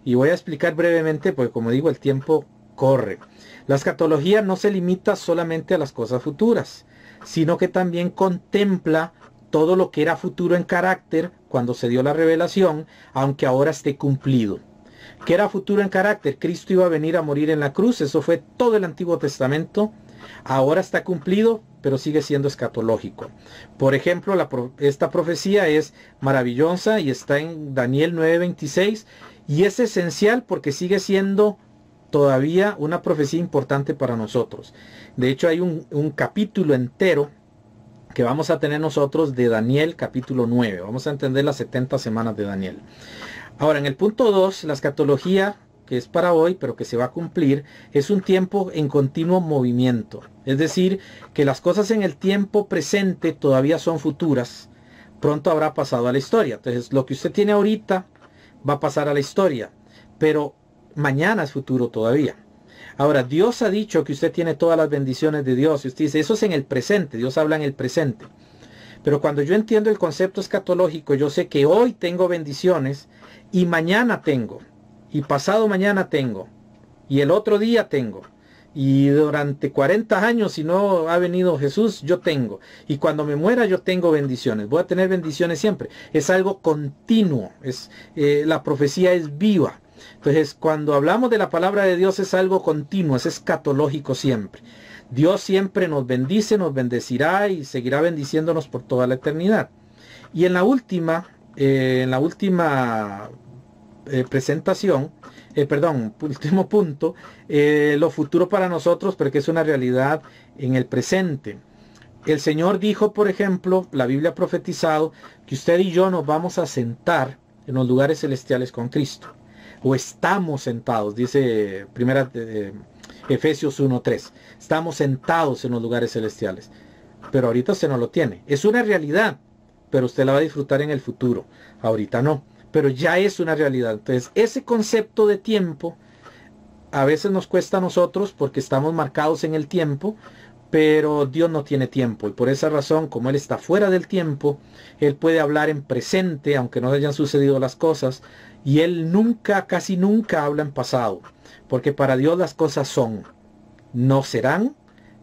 S1: Y voy a explicar brevemente, porque como digo, el tiempo corre. La escatología no se limita solamente a las cosas futuras, sino que también contempla todo lo que era futuro en carácter cuando se dio la revelación, aunque ahora esté cumplido. que era futuro en carácter. Cristo iba a venir a morir en la cruz, eso fue todo el Antiguo Testamento. Ahora está cumplido, pero sigue siendo escatológico. Por ejemplo, esta profecía es maravillosa y está en Daniel 9:26 y es esencial porque sigue siendo todavía una profecía importante para nosotros. De hecho, hay un capítulo entero que vamos a tener nosotros de Daniel capítulo 9. Vamos a entender las 70 semanas de Daniel. Ahora, en el punto 2, la escatología, que es para hoy, pero que se va a cumplir, es un tiempo en continuo movimiento. Es decir, que las cosas en el tiempo presente todavía son futuras. Pronto habrá pasado a la historia. Entonces, lo que usted tiene ahorita va a pasar a la historia. Pero mañana es futuro todavía. Ahora, Dios ha dicho que usted tiene todas las bendiciones de Dios. Y usted dice, eso es en el presente. Dios habla en el presente. Pero cuando yo entiendo el concepto escatológico, yo sé que hoy tengo bendiciones y mañana tengo. Y pasado mañana tengo. Y el otro día tengo. Y durante 40 años, si no ha venido Jesús, yo tengo. Y cuando me muera, yo tengo bendiciones. Voy a tener bendiciones siempre. Es algo continuo. La profecía es viva. Entonces, cuando hablamos de la palabra de Dios, es algo continuo. Es escatológico siempre. Dios siempre nos bendice, nos bendecirá y seguirá bendiciéndonos por toda la eternidad. Y en la última presentación, último punto, lo futuro para nosotros, pero que es una realidad en el presente. El Señor dijo, por ejemplo, la Biblia ha profetizado que usted y yo nos vamos a sentar en los lugares celestiales con Cristo. O estamos sentados, dice Efesios 1:3. Estamos sentados en los lugares celestiales. Pero ahorita usted no lo tiene. Es una realidad, pero usted la va a disfrutar en el futuro. Ahorita no. Pero ya es una realidad. Entonces, ese concepto de tiempo a veces nos cuesta a nosotros porque estamos marcados en el tiempo, pero Dios no tiene tiempo. Y por esa razón, como Él está fuera del tiempo, Él puede hablar en presente, aunque no hayan sucedido las cosas, y Él casi nunca habla en pasado, porque para Dios las cosas son, no serán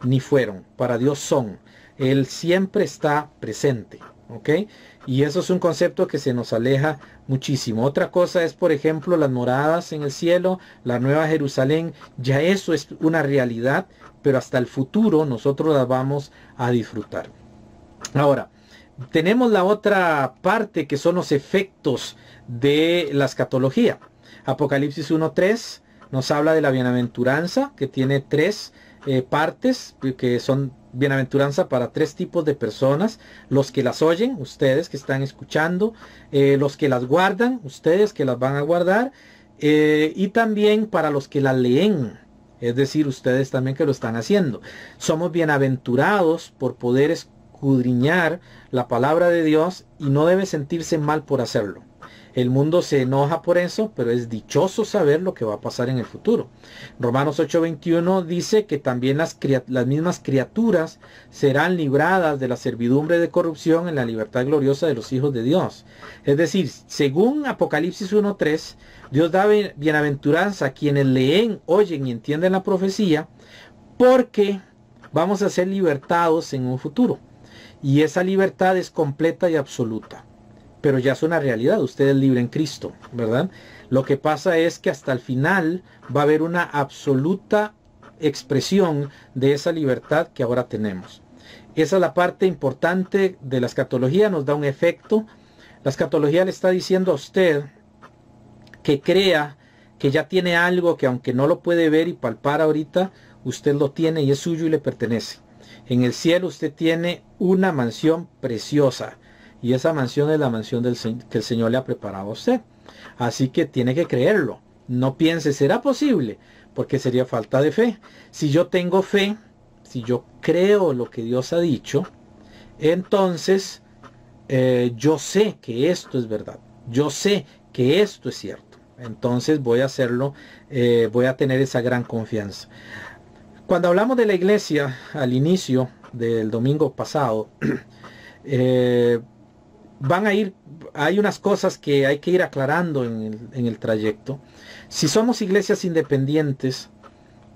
S1: ni fueron. Para Dios son. Él siempre está presente. ¿Ok? Y eso es un concepto que se nos aleja muchísimo. Otra cosa es, por ejemplo, las moradas en el cielo, la Nueva Jerusalén. Ya eso es una realidad, pero hasta el futuro nosotros las vamos a disfrutar. Ahora, tenemos la otra parte que son los efectos de la escatología. Apocalipsis 1:3 nos habla de la bienaventuranza, que tiene tres partes, que son bienaventuranza para tres tipos de personas: los que las oyen, ustedes que están escuchando, los que las guardan, ustedes que las van a guardar, y también para los que las leen, es decir, ustedes también que lo están haciendo. Somos bienaventurados por poder escudriñar la palabra de Dios y no debe sentirse mal por hacerlo. El mundo se enoja por eso, pero es dichoso saber lo que va a pasar en el futuro. Romanos 8:21 dice que también las mismas criaturas serán libradas de la servidumbre de corrupción en la libertad gloriosa de los hijos de Dios. Es decir, según Apocalipsis 1:3, Dios da bienaventuranza a quienes leen, oyen y entienden la profecía, porque vamos a ser libertados en un futuro. Y esa libertad es completa y absoluta. Pero ya es una realidad, usted es libre en Cristo, ¿verdad? Lo que pasa es que hasta el final va a haber una absoluta expresión de esa libertad que ahora tenemos. Esa es la parte importante de la escatología, nos da un efecto. La escatología le está diciendo a usted que crea que ya tiene algo que, aunque no lo puede ver y palpar ahorita, usted lo tiene y es suyo y le pertenece. En el cielo usted tiene una mansión preciosa. Y esa mansión es la mansión que el Señor le ha preparado a usted. Así que tiene que creerlo. No piense, ¿será posible? Porque sería falta de fe. Si yo tengo fe, si yo creo lo que Dios ha dicho, entonces yo sé que esto es verdad. Yo sé que esto es cierto. Entonces voy a hacerlo, voy a tener esa gran confianza. Cuando hablamos de la iglesia al inicio del domingo pasado, hay unas cosas que hay que ir aclarando en el trayecto. Si somos iglesias independientes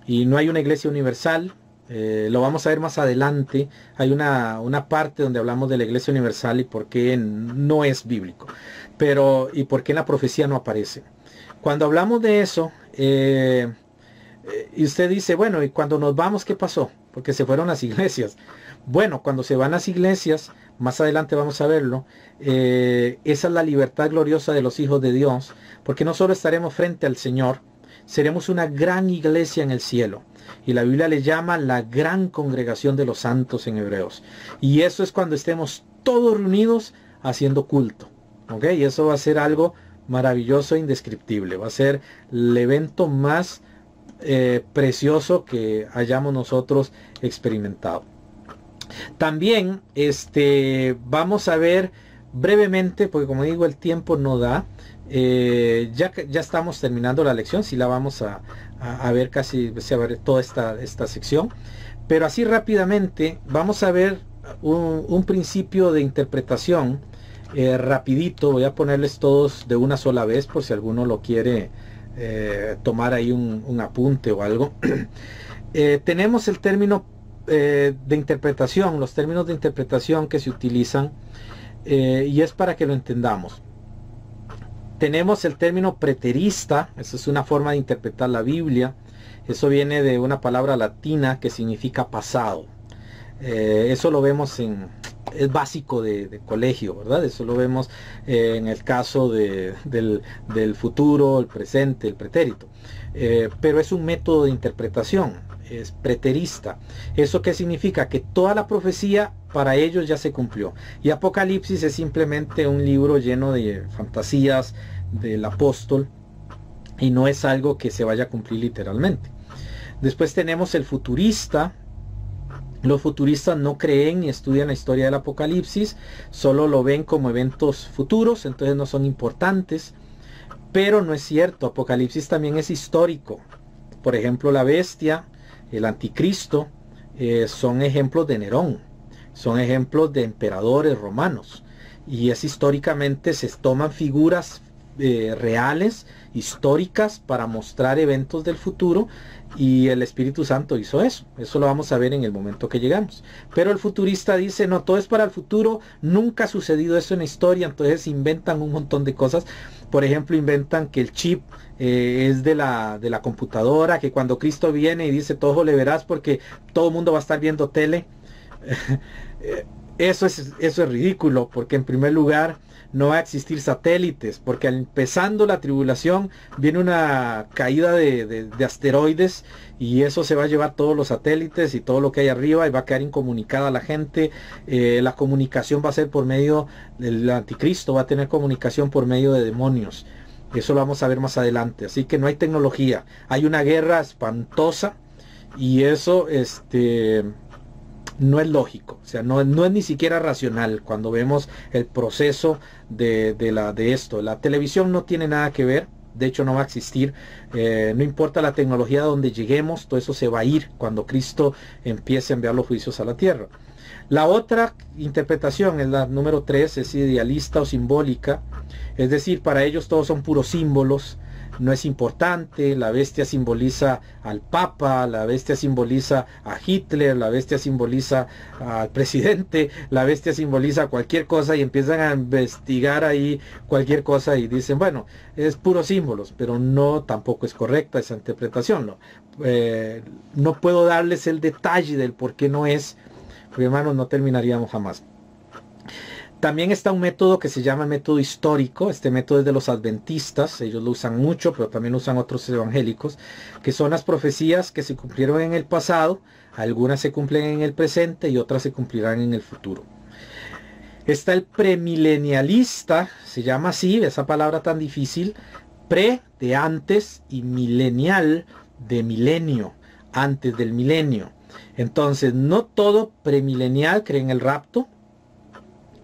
S1: y no hay una iglesia universal, lo vamos a ver más adelante. Hay una parte donde hablamos de la iglesia universal y por qué no es bíblico, y por qué en la profecía no aparece. Cuando hablamos de eso, y usted dice, bueno, ¿y cuando nos vamos qué pasó? Porque se fueron las iglesias. Bueno, cuando se van las iglesias, más adelante vamos a verlo, esa es la libertad gloriosa de los hijos de Dios, porque no solo estaremos frente al Señor, seremos una gran iglesia en el cielo. Y la Biblia le llama la gran congregación de los santos en Hebreos. Y eso es cuando estemos todos reunidos haciendo culto. ¿Ok? Y eso va a ser algo maravilloso e indescriptible. Va a ser el evento más precioso que hayamos nosotros experimentado. También vamos a ver brevemente, porque como digo el tiempo no da, ya estamos terminando la lección, si la vamos a ver casi, a ver toda esta sección, pero así rápidamente vamos a ver un principio de interpretación rapidito. Voy a ponerles todos de una sola vez por si alguno lo quiere tomar ahí un apunte o algo. Tenemos el término de interpretación, los términos de interpretación que se utilizan, y es para que lo entendamos. Tenemos el término preterista, eso es una forma de interpretar la Biblia. Eso viene de una palabra latina que significa pasado. Eso lo vemos es básico de colegio, ¿verdad? Eso lo vemos en el caso del futuro, el presente, el pretérito. Pero es un método de interpretación, es preterista. ¿Eso qué significa? Que toda la profecía para ellos ya se cumplió. Y Apocalipsis es simplemente un libro lleno de fantasías del apóstol y no es algo que se vaya a cumplir literalmente. Después tenemos el futurista. Los futuristas no creen ni estudian la historia del Apocalipsis, solo lo ven como eventos futuros, entonces no son importantes. Pero no es cierto, Apocalipsis también es histórico. Por ejemplo, la bestia, el anticristo, son ejemplos de Nerón, son ejemplos de emperadores romanos. Y es históricamente, se toman figuras reales, históricas, para mostrar eventos del futuro, y el Espíritu Santo hizo eso. Eso lo vamos a ver en el momento que llegamos. Pero el futurista dice, no, todo es para el futuro, nunca ha sucedido eso en la historia, entonces inventan un montón de cosas. Por ejemplo, inventan que el chip es de la computadora, que cuando Cristo viene y dice, todo le verás porque todo el mundo va a estar viendo tele. Eso es ridículo, porque en primer lugar no va a existir satélites, porque empezando la tribulación viene una caída de asteroides y eso se va a llevar todos los satélites y todo lo que hay arriba y va a quedar incomunicada la gente. La comunicación va a ser por medio del anticristo, va a tener comunicación por medio de demonios. Eso lo vamos a ver más adelante. Así que no hay tecnología, hay una guerra espantosa y eso no es lógico, o sea, no es ni siquiera racional cuando vemos el proceso de esto. La televisión no tiene nada que ver, de hecho no va a existir, no importa la tecnología donde lleguemos, todo eso se va a ir cuando Cristo empiece a enviar los juicios a la tierra. La otra interpretación es la número 3, es idealista o simbólica, es decir, para ellos todos son puros símbolos. No es importante, la bestia simboliza al Papa, la bestia simboliza a Hitler, la bestia simboliza al presidente, la bestia simboliza cualquier cosa y empiezan a investigar ahí cualquier cosa y dicen, bueno, es puros símbolos, pero no, tampoco es correcta esa interpretación. No puedo darles el detalle del por qué no es, porque hermanos, no terminaríamos jamás. También está un método que se llama método histórico. Este método es de los adventistas, ellos lo usan mucho, pero también lo usan otros evangélicos, que son las profecías que se cumplieron en el pasado, algunas se cumplen en el presente y otras se cumplirán en el futuro. Está el premilenialista, se llama así, esa palabra tan difícil, pre de antes y milenial de milenio, antes del milenio. Entonces, no todo premilenial cree en el rapto.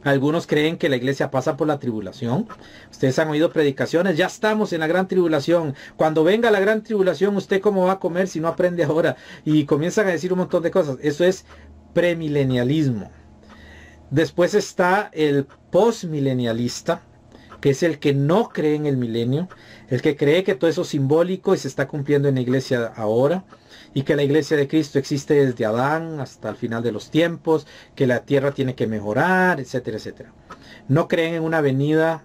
S1: Algunos creen que la iglesia pasa por la tribulación. Ustedes han oído predicaciones, ya estamos en la gran tribulación. Cuando venga la gran tribulación, ¿usted cómo va a comer si no aprende ahora? Y comienzan a decir un montón de cosas. Eso es premilenialismo. Después está el postmilenialista, que es el que no cree en el milenio, el que cree que todo eso es simbólico y se está cumpliendo en la iglesia ahora, y que la iglesia de Cristo existe desde Adán hasta el final de los tiempos, que la tierra tiene que mejorar, etcétera, etcétera. No creen en una venida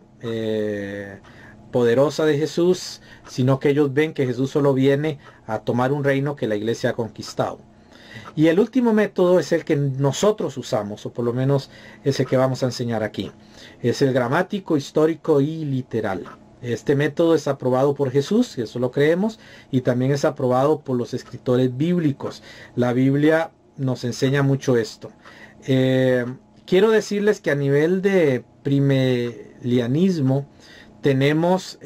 S1: poderosa de Jesús, sino que ellos ven que Jesús solo viene a tomar un reino que la iglesia ha conquistado. Y el último método es el que nosotros usamos, o por lo menos es el que vamos a enseñar aquí. Es el gramático, histórico y literal. Este método es aprobado por Jesús, eso lo creemos, y también es aprobado por los escritores bíblicos. La Biblia nos enseña mucho esto. Quiero decirles que a nivel de primelianismo tenemos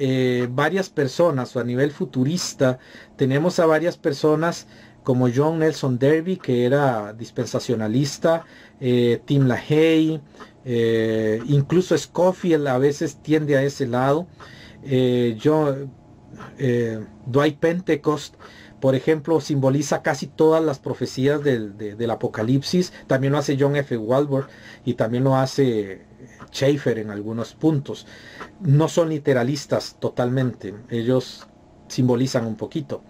S1: varias personas, o a nivel futurista tenemos a varias personas como John Nelson Darby, que era dispensacionalista, Tim LaHaye, incluso Scofield a veces tiende a ese lado. Dwight Pentecost, por ejemplo, simboliza casi todas las profecías del Apocalipsis. También lo hace John F. Walworth y también lo hace Schaeffer en algunos puntos. No son literalistas totalmente, ellos simbolizan un poquito.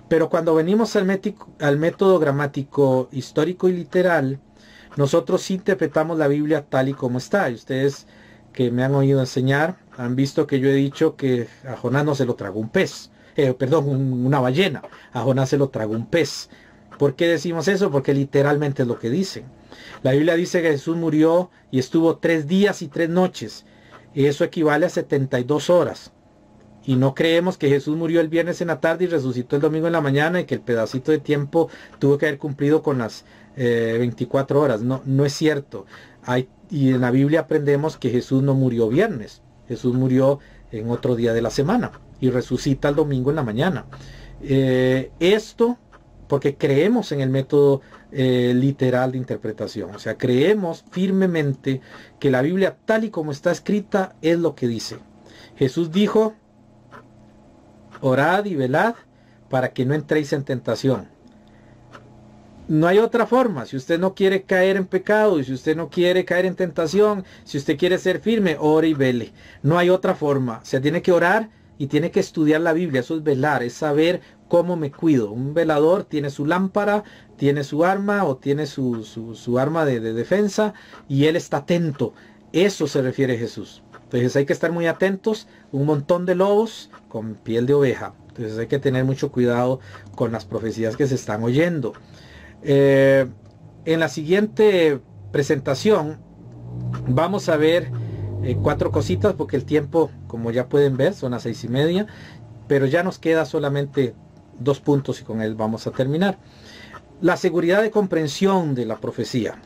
S1: Pero cuando venimos al método gramático, histórico y literal, nosotros interpretamos la Biblia tal y como está. Y ustedes que me han oído enseñar han visto que yo he dicho que a Jonás no se lo tragó un pez, una ballena. A Jonás se lo tragó un pez. ¿Por qué decimos eso? Porque literalmente es lo que dice. La Biblia dice que Jesús murió y estuvo 3 días y 3 noches. Y eso equivale a 72 horas. Y no creemos que Jesús murió el viernes en la tarde y resucitó el domingo en la mañana y que el pedacito de tiempo tuvo que haber cumplido con las 24 horas. No, no es cierto. Y en la Biblia aprendemos que Jesús no murió viernes. Jesús murió en otro día de la semana y resucita el domingo en la mañana. Esto porque creemos en el método literal de interpretación. O sea, creemos firmemente que la Biblia tal y como está escrita es lo que dice. Jesús dijo: orad y velad para que no entréis en tentación. No hay otra forma. Si usted no quiere caer en pecado y si usted no quiere caer en tentación, si usted quiere ser firme, ore y vele. No hay otra forma. Se tiene que orar y tiene que estudiar la Biblia. Eso es velar, es saber cómo me cuido. Un velador tiene su lámpara, tiene su arma o tiene su arma de defensa y él está atento. Eso se refiere Jesús. Entonces hay que estar muy atentos. Un montón de lobos con piel de oveja. Entonces hay que tener mucho cuidado con las profecías que se están oyendo. En la siguiente presentación vamos a ver 4 cositas, porque el tiempo, como ya pueden ver, son las 6:30, pero ya nos queda solamente 2 puntos y con él vamos a terminar. La seguridad de comprensión de la profecía.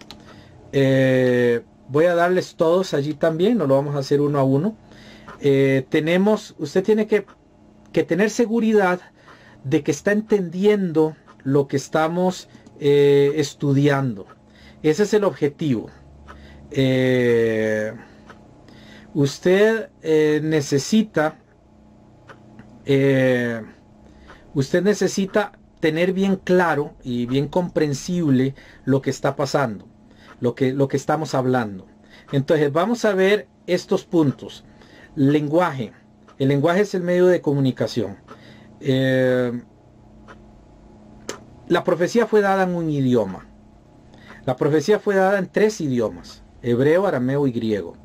S1: Voy a darles todos allí también, no lo vamos a hacer uno a uno. Usted tiene que tener seguridad de que está entendiendo lo que estamos estudiando. Ese es el objetivo. Usted necesita tener bien claro y bien comprensible lo que está pasando, lo que estamos hablando. Entonces vamos a ver estos puntos. Lenguaje. El lenguaje es el medio de comunicación. La profecía fue dada en un idioma. La profecía fue dada en 3 idiomas: hebreo, arameo y griego.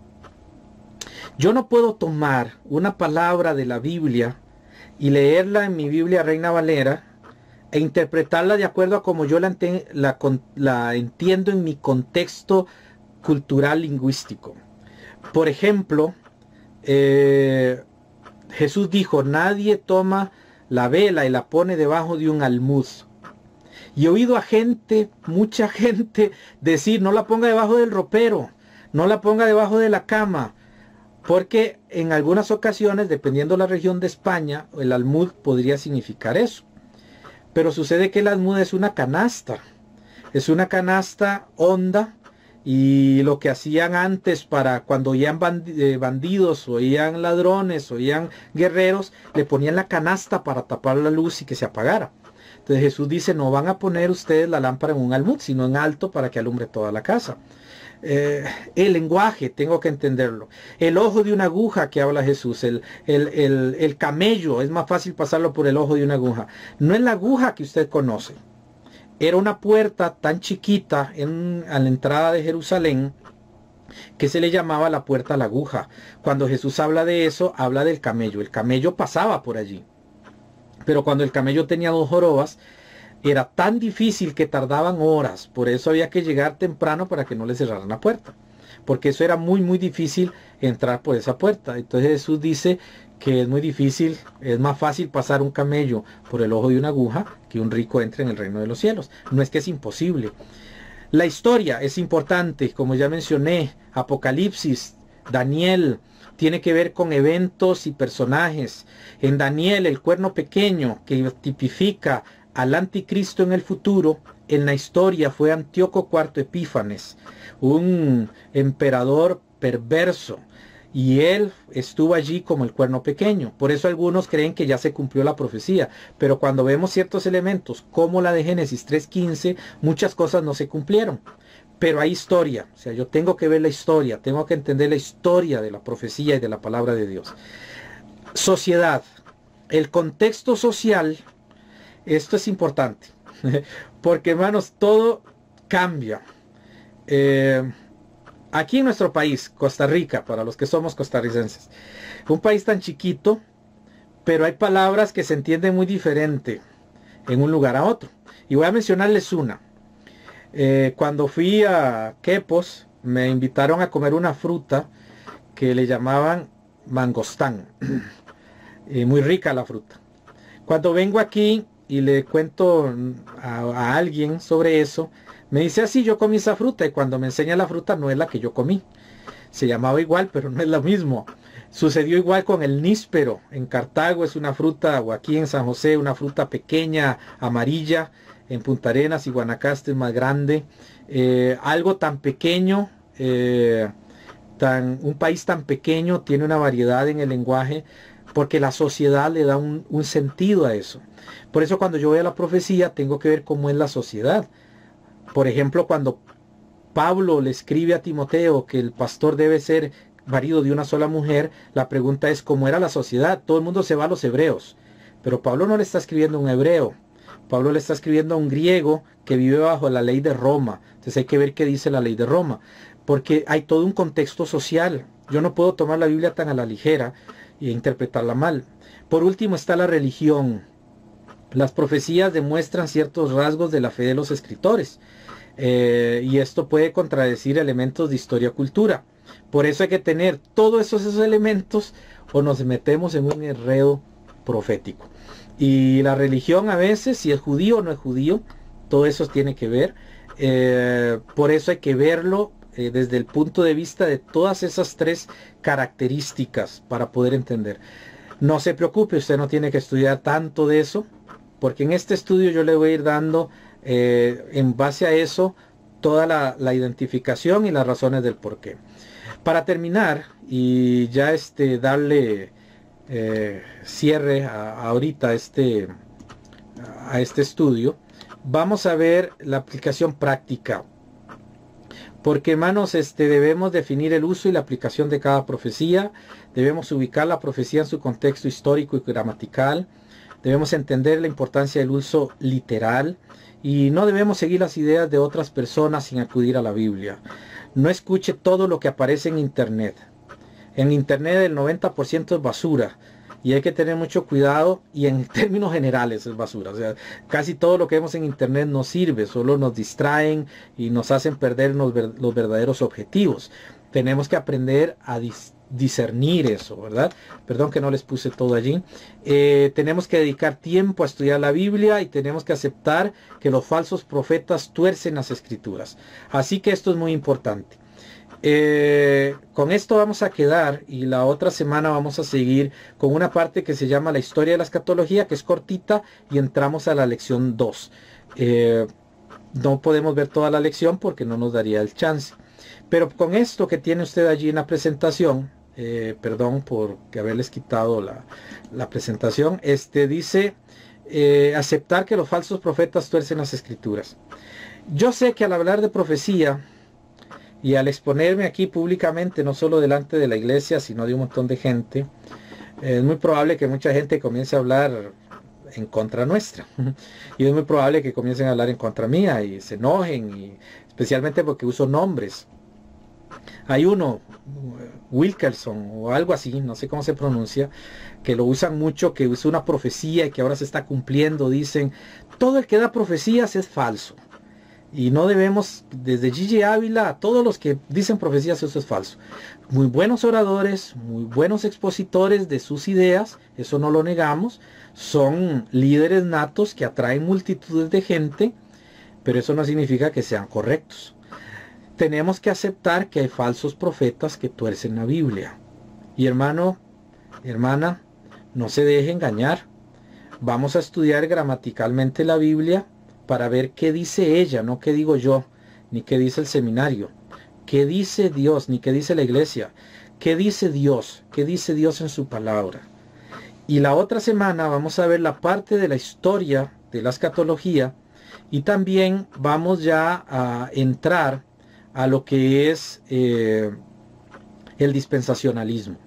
S1: Yo no puedo tomar una palabra de la Biblia y leerla en mi Biblia Reina Valera e interpretarla de acuerdo a como yo la entiendo en mi contexto cultural lingüístico. Por ejemplo, Jesús dijo: nadie toma la vela y la pone debajo de un almud. Y he oído a mucha gente decir: no la ponga debajo del ropero, no la ponga debajo de la cama, porque en algunas ocasiones, dependiendo de la región de España, el almud podría significar eso. Pero sucede que el almud es una canasta honda, y lo que hacían antes, para cuando oían bandidos, oían ladrones, oían guerreros, le ponían la canasta para tapar la luz y que se apagara. Entonces Jesús dice: no van a poner ustedes la lámpara en un almud, sino en alto, para que alumbre toda la casa. El lenguaje, tengo que entenderlo. El ojo de una aguja que habla Jesús, el camello, es más fácil pasarlo por el ojo de una aguja. No es la aguja que usted conoce. Era una puerta tan chiquita a la entrada de Jerusalén, que se le llamaba la puerta a la aguja. Cuando Jesús habla de eso, habla del camello. El camello pasaba por allí. Pero cuando el camello tenía 2 jorobas, era tan difícil que tardaban horas. Por eso había que llegar temprano para que no le cerraran la puerta. Porque eso era muy, muy difícil entrar por esa puerta. Entonces Jesús dice que es muy difícil, es más fácil pasar un camello por el ojo de una aguja que un rico entre en el reino de los cielos. No es que es imposible. La historia es importante, como ya mencioné, Apocalipsis, Daniel, tiene que ver con eventos y personajes. En Daniel, el cuerno pequeño, que tipifica al anticristo en el futuro, en la historia fue Antíoco IV Epífanes, un emperador perverso, y él estuvo allí como el cuerno pequeño. Por eso algunos creen que ya se cumplió la profecía, pero cuando vemos ciertos elementos como la de Génesis 3:15, muchas cosas no se cumplieron. Pero hay historia, o sea, yo tengo que ver la historia, tengo que entender la historia de la profecía y de la palabra de Dios. Sociedad, el contexto social, esto es importante, porque hermanos, todo cambia. Aquí en nuestro país, Costa Rica, para los que somos costarricenses, un país tan chiquito, pero hay palabras que se entienden muy diferente en un lugar a otro. Y voy a mencionarles una. Cuando fui a Quepos, me invitaron a comer una fruta que le llamaban mangostán. Muy rica la fruta. Cuando vengo aquí y le cuento a alguien sobre eso, me dice así, yo comí esa fruta, y cuando me enseña la fruta no es la que yo comí. Se llamaba igual, pero no es lo mismo. Sucedió igual con el níspero. En Cartago es una fruta, o aquí en San José, una fruta pequeña, amarilla. En Punta Arenas y Guanacaste es más grande. Algo tan pequeño, un país tan pequeño tiene una variedad en el lenguaje, porque la sociedad le da un sentido a eso. Por eso cuando yo veo la profecía tengo que ver cómo es la sociedad. Por ejemplo, cuando Pablo le escribe a Timoteo que el pastor debe ser marido de una sola mujer, la pregunta es cómo era la sociedad. Todo el mundo se va a los hebreos, pero Pablo no le está escribiendo a un hebreo. Pablo le está escribiendo a un griego que vive bajo la ley de Roma. Entonces hay que ver qué dice la ley de Roma, porque hay todo un contexto social. Yo no puedo tomar la Biblia tan a la ligera y interpretarla mal. Por último está la religión. Las profecías demuestran ciertos rasgos de la fe de los escritores. Y esto puede contradecir elementos de historia-cultura. Por eso hay que tener todos esos elementos o nos metemos en un enredo profético. Y la religión a veces, si es judío o no es judío, todo eso tiene que ver. Por eso hay que verlo desde el punto de vista de todas esas 3 características para poder entender. No se preocupe, usted no tiene que estudiar tanto de eso, porque en este estudio yo le voy a ir dando en base a eso toda la identificación y las razones del porqué. Para terminar y ya darle cierre ahorita a este estudio, vamos a ver la aplicación práctica, porque hermanos, debemos definir el uso y la aplicación de cada profecía, debemos ubicar la profecía en su contexto histórico y gramatical, debemos entender la importancia del uso literal y no debemos seguir las ideas de otras personas sin acudir a la Biblia. No escuche todo lo que aparece en internet. En internet el 90% es basura y hay que tener mucho cuidado, y en términos generales es basura. O sea, casi todo lo que vemos en internet no sirve, solo nos distraen y nos hacen perder los verdaderos objetivos. Tenemos que aprender a discernir eso, ¿verdad? Perdón que no les puse todo allí. Tenemos que dedicar tiempo a estudiar la Biblia y tenemos que aceptar que los falsos profetas tuercen las escrituras. Así que esto es muy importante. Con esto vamos a quedar, y la otra semana vamos a seguir con una parte que se llama la historia de la escatología, que es cortita, y entramos a la lección 2. No podemos ver toda la lección porque no nos daría el chance, pero con esto que tiene usted allí en la presentación, perdón por haberles quitado la presentación, dice aceptar que los falsos profetas tuercen las escrituras. Yo sé que al hablar de profecía y al exponerme aquí públicamente, no solo delante de la iglesia, sino de un montón de gente, es muy probable que mucha gente comience a hablar en contra nuestra. Y es muy probable que comiencen a hablar en contra mía y se enojen, y especialmente porque uso nombres. Hay uno, Wilkerson o algo así, no sé cómo se pronuncia, que lo usan mucho, que es una profecía y que ahora se está cumpliendo. Dicen, todo el que da profecías es falso. Y no debemos, desde Gigi Ávila a todos los que dicen profecías, eso es falso. Muy buenos oradores, muy buenos expositores de sus ideas, eso no lo negamos. Son líderes natos que atraen multitudes de gente, pero eso no significa que sean correctos. Tenemos que aceptar que hay falsos profetas que tuercen la Biblia. Y hermano, hermana, no se deje engañar. Vamos a estudiar gramaticalmente la Biblia para ver qué dice ella, no qué digo yo, ni qué dice el seminario. ¿Qué dice Dios? Ni qué dice la iglesia. ¿Qué dice Dios? ¿Qué dice Dios en su palabra? Y la otra semana vamos a ver la parte de la historia de la escatología y también vamos ya a entrar a lo que es el dispensacionalismo.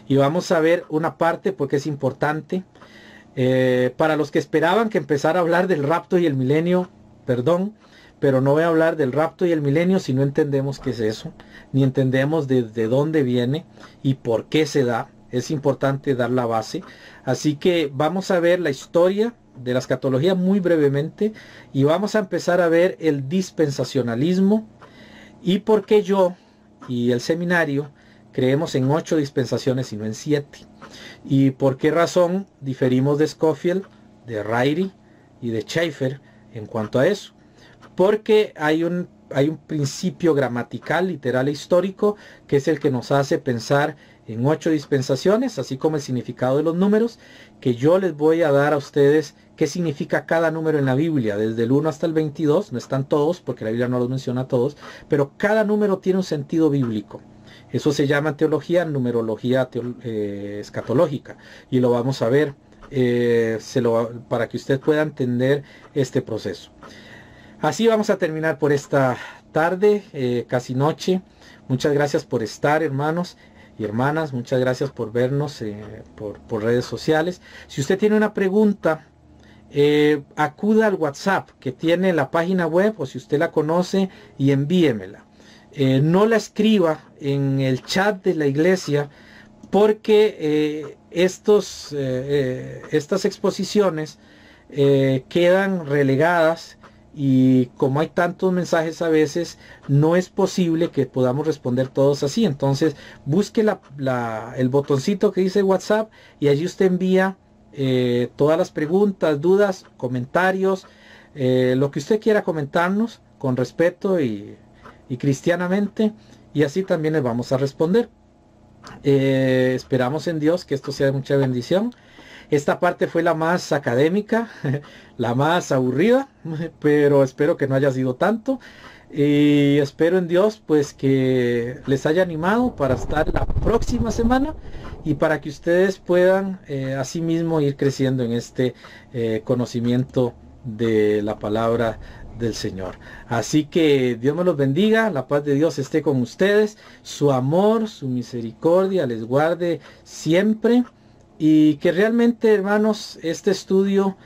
S1: Y vamos a ver una parte porque es importante. Para los que esperaban que empezara a hablar del rapto y el milenio, perdón, pero no voy a hablar del rapto y el milenio si no entendemos qué es eso, ni entendemos desde dónde viene y por qué se da. Es importante dar la base. Así que vamos a ver la historia de la escatología muy brevemente y vamos a empezar a ver el dispensacionalismo y por qué yo y el seminario creemos en 8 dispensaciones y no en 7. Y por qué razón diferimos de Scofield, de Ryrie y de Schaeffer en cuanto a eso. Porque hay un principio gramatical, literal e histórico, que es el que nos hace pensar en 8 dispensaciones, así como el significado de los números, que yo les voy a dar a ustedes qué significa cada número en la Biblia, desde el 1 hasta el 22, no están todos, porque la Biblia no los menciona a todos, pero cada número tiene un sentido bíblico. Eso se llama en teología numerología escatológica, y lo vamos a ver para que usted pueda entender este proceso. Así vamos a terminar por esta tarde, casi noche. Muchas gracias por estar, hermanos y hermanas. Muchas gracias por vernos por redes sociales. Si usted tiene una pregunta, acuda al WhatsApp que tiene la página web, o si usted la conoce, y envíemela. No la escriba en el chat de la iglesia, porque estas exposiciones quedan relegadas, y como hay tantos mensajes a veces, no es posible que podamos responder todos así. Entonces busque el botoncito que dice WhatsApp y allí usted envía todas las preguntas, dudas, comentarios, lo que usted quiera comentarnos con respeto y cristianamente, y así también les vamos a responder. Esperamos en Dios que esto sea de mucha bendición. Esta parte fue la más académica, la más aburrida, pero espero que no haya sido tanto. Y espero en Dios pues que les haya animado para estar la próxima semana y para que ustedes puedan asimismo ir creciendo en este conocimiento de la palabra del Señor. Así que Dios me los bendiga, la paz de Dios esté con ustedes, su amor, su misericordia les guarde siempre, y que realmente, hermanos, este estudio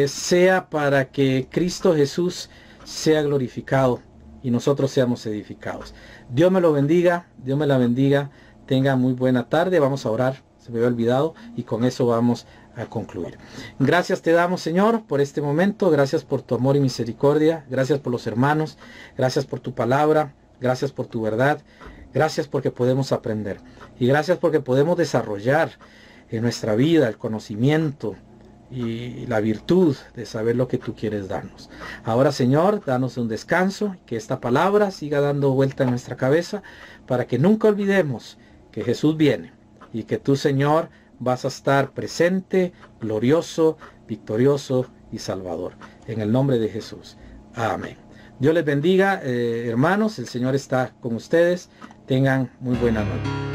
S1: sea para que Cristo Jesús sea glorificado y nosotros seamos edificados. Dios me lo bendiga, Dios me la bendiga. Tenga muy buena tarde. Vamos a orar, se me había olvidado, y con eso vamos a concluir. Gracias te damos, Señor, por este momento. Gracias por tu amor y misericordia. Gracias por los hermanos. Gracias por tu palabra. Gracias por tu verdad. Gracias porque podemos aprender. Y gracias porque podemos desarrollar en nuestra vida el conocimiento y la virtud de saber lo que tú quieres darnos. Ahora, Señor, danos un descanso, que esta palabra siga dando vuelta en nuestra cabeza, para que nunca olvidemos que Jesús viene y que tú, Señor, vas a estar presente, glorioso, victorioso y salvador. En el nombre de Jesús. Amén. Dios les bendiga, hermanos. El Señor está con ustedes. Tengan muy buena noche.